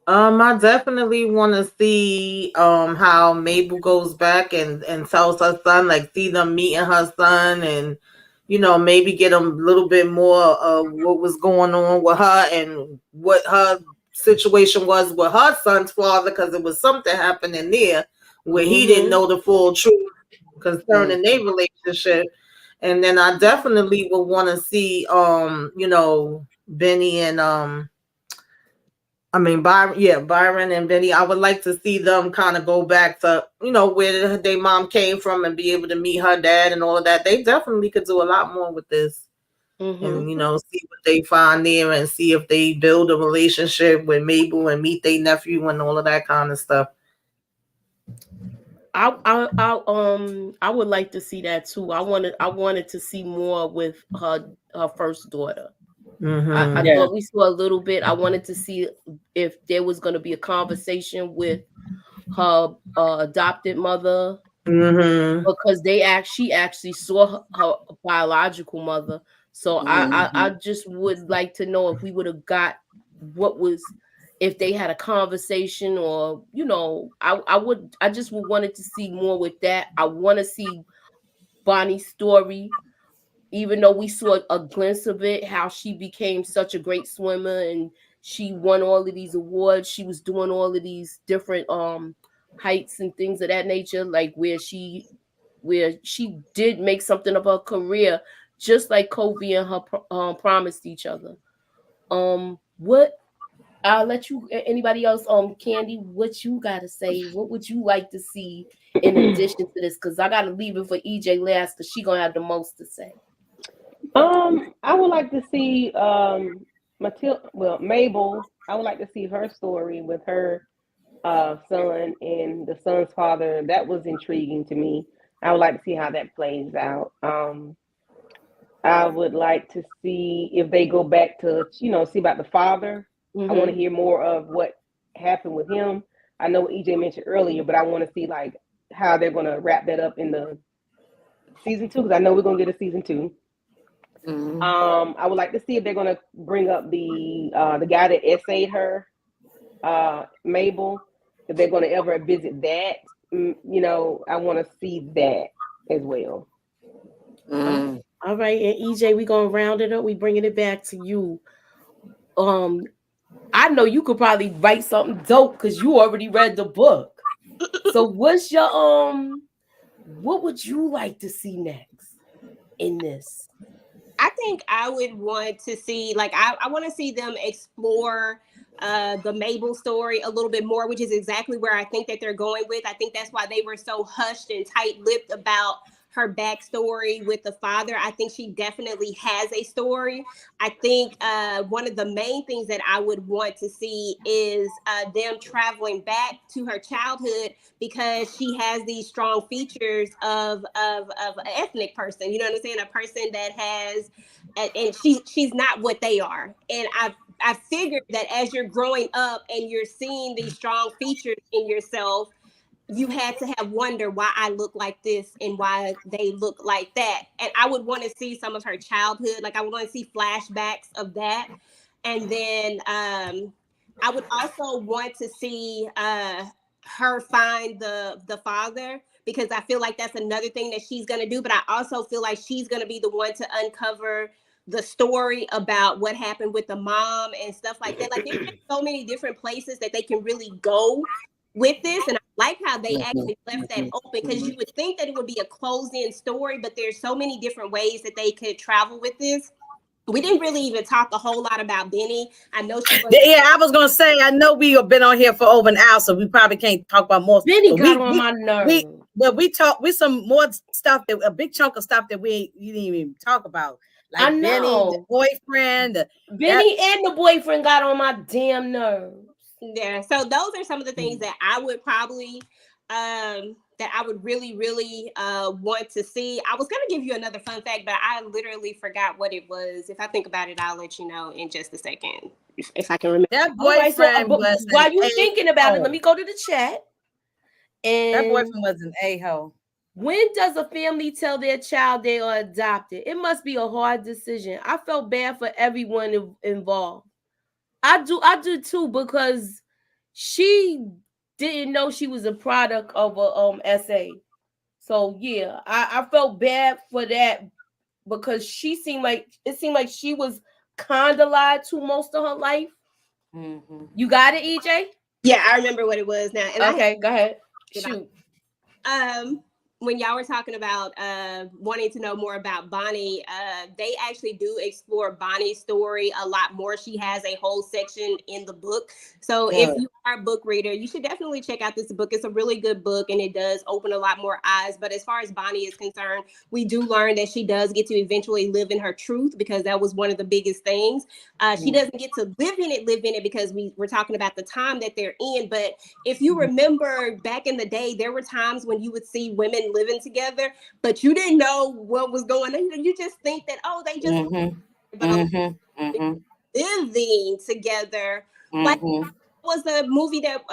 I definitely want to see how Mabel goes back and tells her son, like, see them meeting her son, and maybe get a little bit more of what was going on with her and what her situation was with her son's father, because it was something happening there where he didn't know the full truth concerning their relationship. And then I definitely would want to see Benny and Byron and Benny. I would like to see them kind of go back to, where their mom came from and be able to meet her dad and all of that. They definitely could do a lot more with this. And, see what they find there and see if they build a relationship with Mabel and meet their nephew and all of that kind of stuff. I would like to see that too. I wanted to see more with her first daughter. I Mm-hmm. Yeah. thought we saw a little bit. I wanted to see if there was going to be a conversation with her adopted mother, Mm-hmm. because she actually saw her biological mother. So I just would like to know if we would have got what was, if they had a conversation, or I just would wanted to see more with that. I want to see Bonnie's story, even though we saw a glimpse of it, how she became such a great swimmer and she won all of these awards. She was doing all of these different heights and things of that nature, like where she did make something of her career, just like Kobe and her promised each other. What I'll let you. Anybody else? Candy, what you got to say? What would you like to see in addition to this? Because I got to leave it for EJ last, because she gonna have the most to say. I would like to see Mabel. I would like to see her story with her son and the son's father. That was intriguing to me. I would like to see how that plays out. I would like to see if they go back to, see about the father. I want to Mm-hmm. hear more of what happened with him. I know what EJ mentioned earlier, but I want to see like how they're going to wrap that up in the season 2, because I know we're going to get a season 2. I would like to see if they're going to bring up the guy that essayed her, Mabel. If they're going to ever visit that, I want to see that as well. All right, and EJ, we gonna round it up. We bringing it back to you. I know you could probably write something dope because you already read the book. So what's your what would you like to see next in this? I think I would want to see, like, I want to see them explore the Mabel story a little bit more, which is exactly where I think that they're going with. I think that's why they were so hushed and tight-lipped about her backstory with the father. I think she definitely has a story. I think one of the main things that I would want to see is them traveling back to her childhood, because she has these strong features of an ethnic person. You know what I'm saying? A person that has, and she's not what they are. And I figured that as you're growing up and you're seeing these strong features in yourself, you had to have wonder why I look like this and why they look like that. And I would want to see some of her childhood. Like, I would want to see flashbacks of that. And then I would also want to see her find the father, because I feel like that's another thing that she's going to do. But I also feel like she's going to be the one to uncover the story about what happened with the mom and stuff like that. Like, there's just so many different places that they can really go with this. And I like how they actually left that open, because you would think that it would be a closed-in story, but there's so many different ways that they could travel with this. We didn't really even talk a whole lot about Benny. I know she was. Yeah, I was gonna say, I know we have been on here for over an hour, so we probably can't talk about more. Benny But got on my nerves. we talked with some more stuff, that a big chunk of stuff that you didn't even talk about, like I Benny, the know. boyfriend. Benny and the boyfriend got on my damn nerves. Yeah, so those are some of the things that I would probably that I would really, really want to see. I was gonna give you another fun fact, but I literally forgot what it was. If I think about it, I'll let you know in just a second, if I can remember. That All right, so boyfriend was while you thinking about it, let me go to the chat. that And boyfriend was an a-hole. when does a family tell their child they are adopted? It must be a hard decision. I felt bad for everyone involved. I do too, because she didn't know she was a product of a SA. So yeah, I felt bad for that, because it seemed like she was kind of lied to most of her life. You got it, EJ? Yeah, I remember what it was now, and Okay, go ahead. I Shoot. when y'all were talking about wanting to know more about Bonnie, they actually do explore Bonnie's story a lot more. She has a whole section in the book. So if you are a book reader, you should definitely check out this book. It's a really good book, and it does open a lot more eyes. But as far as Bonnie is concerned, we do learn that she does get to eventually live in her truth, because that was one of the biggest things. She doesn't get to live in it because we're talking about the time that they're in. But if you remember back in the day, there were times when you would see women living together, but you didn't know what was going on. You just think that, oh, they just living together. Like, was the movie that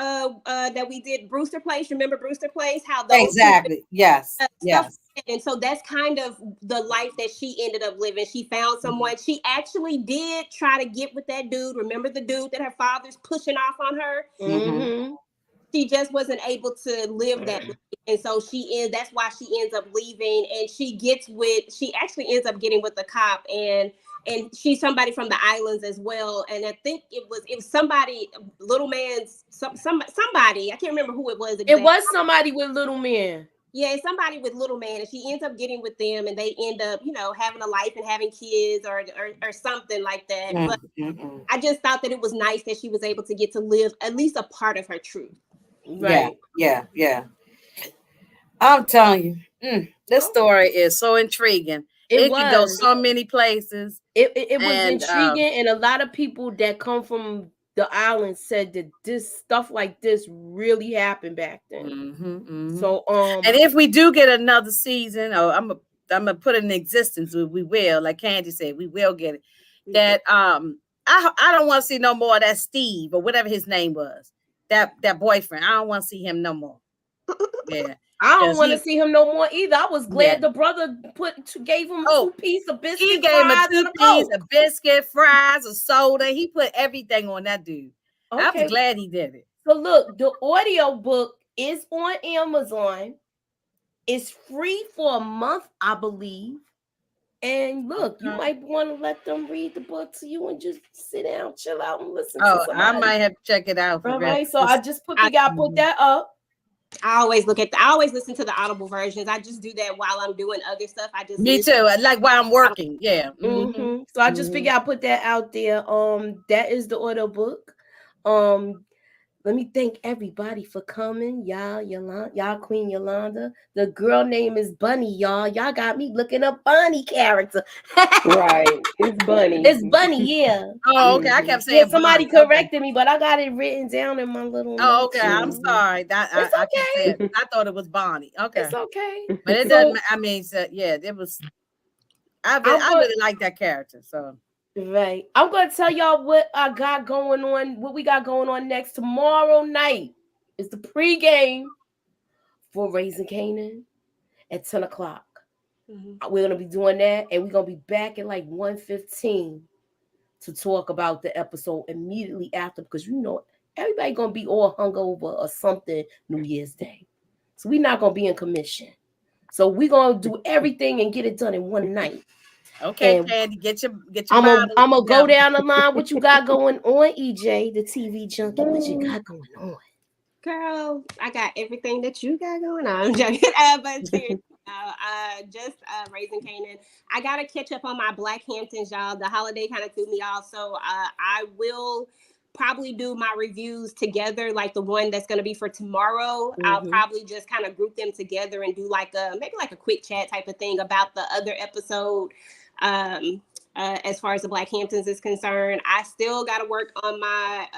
that we did, Brewster Place. Remember Brewster Place? How those Exactly. Yes. stuff. And so that's kind of the life that she ended up living. She found someone. She actually did try to get with that dude. Remember the dude that her father's pushing off on her? She just wasn't able to live that life. And so that's why she ends up leaving, and she actually ends up getting with the cop, and she's somebody from the islands as well. And I think it was somebody, little man's somebody, I can't remember who it was exactly. It was somebody with little man. Yeah, somebody with little man, and she ends up getting with them, and they end up, having a life and having kids or something like that. But I just thought that it was nice that she was able to get to live at least a part of her truth. Right. Yeah. I'm telling you, this story is so intriguing. It could go so many places. It was intriguing, and a lot of people that come from the island said that this stuff like this really happened back then. So and if we do get another season, I'm gonna put it in existence. We will, like Candy said, we will get it. That I don't want to see no more of that Steve or whatever his name was. That boyfriend. I don't want to see him no more. Yeah. I don't want to see him no more either. I was glad the brother gave him a 2-piece of biscuit. He gave him a 2-piece, a biscuit, fries, a soda. He put everything on that dude. Okay. I was glad he did it. So look, the audio book is on Amazon. It's free for a month, I believe. And look, you might want to let them read the book to you and just sit down, chill out, and listen to somebody. I might have to check it out. All right, so I just put that up. I always listen to the Audible versions. I just do that while I'm doing other stuff. Me too. Like while I'm working. Yeah. So I just figure I put that out there. That is the audio book. Let me thank everybody for coming. Y'all Queen Yolanda. The girl name is Bunny, y'all. Y'all got me looking up Bunny character. Right. It's Bunny. It's Bunny, yeah. Oh, okay. I kept saying somebody corrected me, but I got it written down in my little notes. Okay. I'm sorry. It's okay. I thought it was Bonnie. Okay. It's okay. But it doesn't, I mean, it was, I really like that character, so. Right. I'm going to tell y'all what I got going on, what we got going on next. Tomorrow night is the pregame for Raising Canaan at 10 o'clock. We're going to be doing that, and we're going to be back at like 1:15 to talk about the episode immediately after, because everybody going to be all hungover or something New Year's Day. So we're not going to be in commission. So we're going to do everything and get it done in one night. Okay, Candy, get your I'm gonna go down the line. What you got going on, EJ, the TV junkie? What you got going on? Girl, I got everything that you got going on. But just Raising Canaan. I gotta catch up on my Black Hamptons, y'all. The holiday kind of threw me off, so I will probably do my reviews together, like the one that's going to be for tomorrow. I'll probably just kind of group them together and do maybe like a quick chat type of thing about the other episode. As far as the Black Hamptons is concerned, I still got to work on my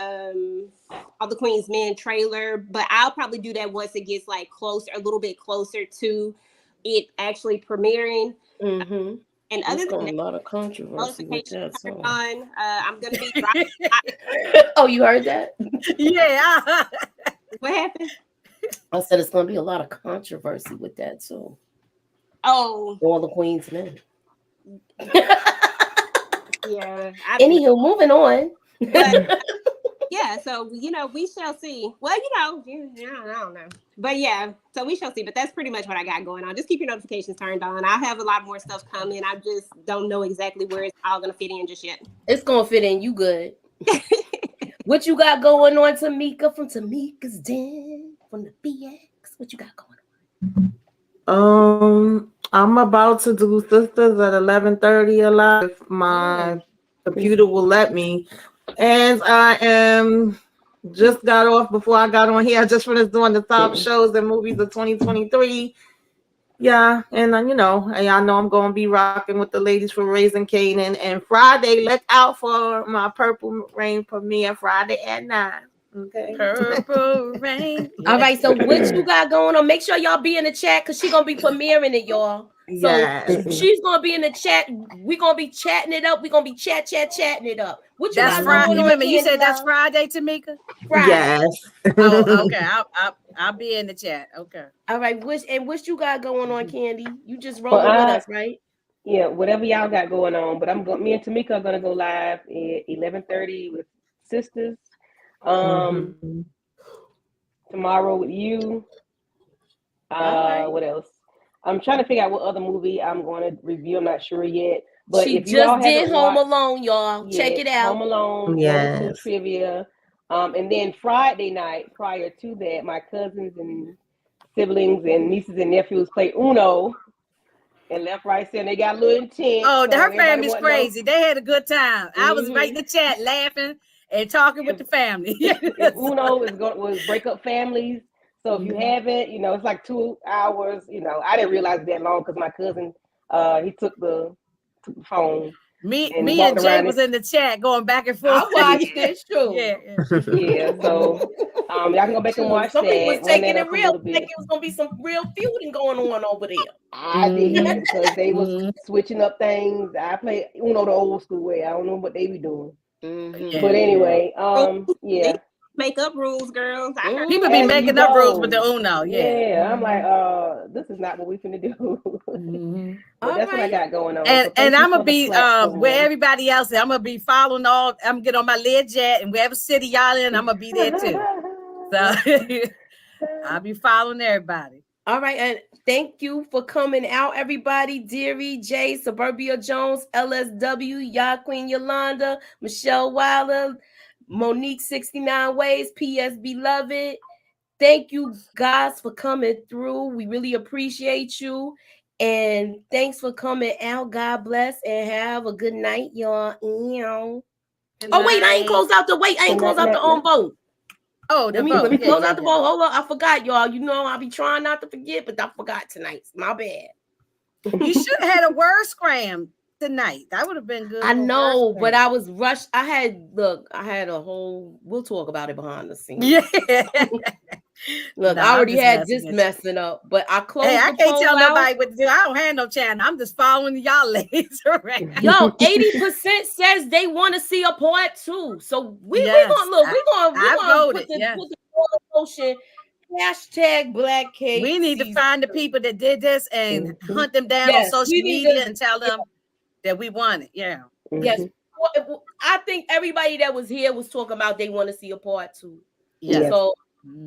All the Queen's Men trailer, but I'll probably do that once it gets like a little bit closer to it actually premiering. And other than that, a lot of controversy with that song. I'm gonna be dropping. Oh, you heard that? Yeah. What happened? I said it's gonna be a lot of controversy with that too. Oh, All the Queen's Men. Yeah. Anywho, moving on. But, yeah, so we shall see. Well, I don't know. But yeah, so we shall see. But that's pretty much what I got going on. Just keep your notifications turned on. I have a lot more stuff coming. I just don't know exactly where it's all gonna fit in just yet. It's gonna fit in. You good? What you got going on, Tamika, from Tamika's Den, from the BX? What you got going on? I'm about to do Sisters at 11:30 a lot if my computer will let me. And I am just got off before I got on here. I just finished doing the top shows and movies of 2023. Yeah, and and y'all know I'm gonna be rocking with the ladies for Raising Canaan. And Friday, look out for my Purple Rain premiere Friday at 9. Okay. Purple Rain. All right, so what you got going on? Make sure y'all be in the chat because she's gonna be premiering it, y'all. So Yes. she's gonna be in the chat. We're gonna be chatting it up. We're gonna be chatting it up. What you That's got Friday. going on? Remember, you Candy said that's Love? Friday, Tamika? Friday. Yes. Oh, okay. I'll be in the chat. Okay. All right, what you got going on, Candy? You just Well, rolling with us, right? yeah, whatever y'all got going on. But me and Tamika are gonna go live at 11:30 with Sisters. Um, Mhm. Tomorrow with you. right. What else? I'm trying to figure out what other movie I'm going to review. I'm not sure yet. But She if you all just did haven't Home watched Alone, y'all. Check yet, it out. Home Alone 1 and 2 Yes. trivia. And then Friday night, prior to that, my cousins and siblings and nieces and nephews play Uno and left, right, center. They got a little intense. Oh, So her everybody family's want to know crazy. They had a good time. I was right in the chat laughing and talking with the family. if Uno was break up families. So if you haven't, it's like 2 hours. I didn't realize it that long because my cousin, he took the phone Me and and walked Jay around was it. in the chat going back and I forth. watched this show. Yeah. Yeah, so y'all can go back and watch Some people was that. Run taking that it up a real little like bit. it was gonna be some real feuding going on over there. I did because they was switching up things. I play Uno the old school way. I don't know what they be doing. Yeah. But anyway, yeah. They make up rules, girls. I heard People be As you making up rules with the go. Uno. Yeah, I'm like, this is not what we finna do. But that's what I got going on. So And thank you I'm gonna for the be where platform. everybody else is. I'm gonna be following all. I'm gonna get on my Learjet and wherever city y'all in, I'm gonna be there too. So I'll be following everybody. All right, and thank you for coming out, everybody. Deary, J, Suburbia Jones, LSW, Ya Queen Yolanda, Michelle Wilder, Monique 69 Ways, PS Beloved. Thank you guys for coming through. We really appreciate you. And thanks for coming out. God bless and have a good night, y'all. Oh, wait, I ain't closed out the vote. Oh, the Let me vote. Yeah, close yeah, out the vote. Hold on. I forgot, y'all. You know, I'll be trying not to forget, but I forgot tonight. My bad. You should have had a word scram tonight. That would have been good. I know, but I was rushed. I had a whole, we'll talk about it behind the scenes. Yeah. Look, No, I already had messing this with you. messing up, but I closed Hey, I the can't poll tell out. nobody what to do. I don't have no channel. I'm just following y'all ladies around. Yo, 80% says they want to see a part 2. So we gonna look. We're gonna put the motion hashtag Black Cake. We need to find the people that did this and hunt them down on social media and tell them that we want it. Yeah. Yes. I think everybody that was here was talking about they want to see a part 2. Yeah. So,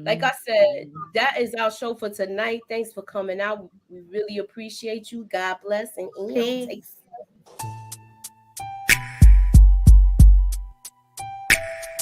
like I said, that is our show for tonight. Thanks for coming out. We really appreciate you. God bless and Peace. take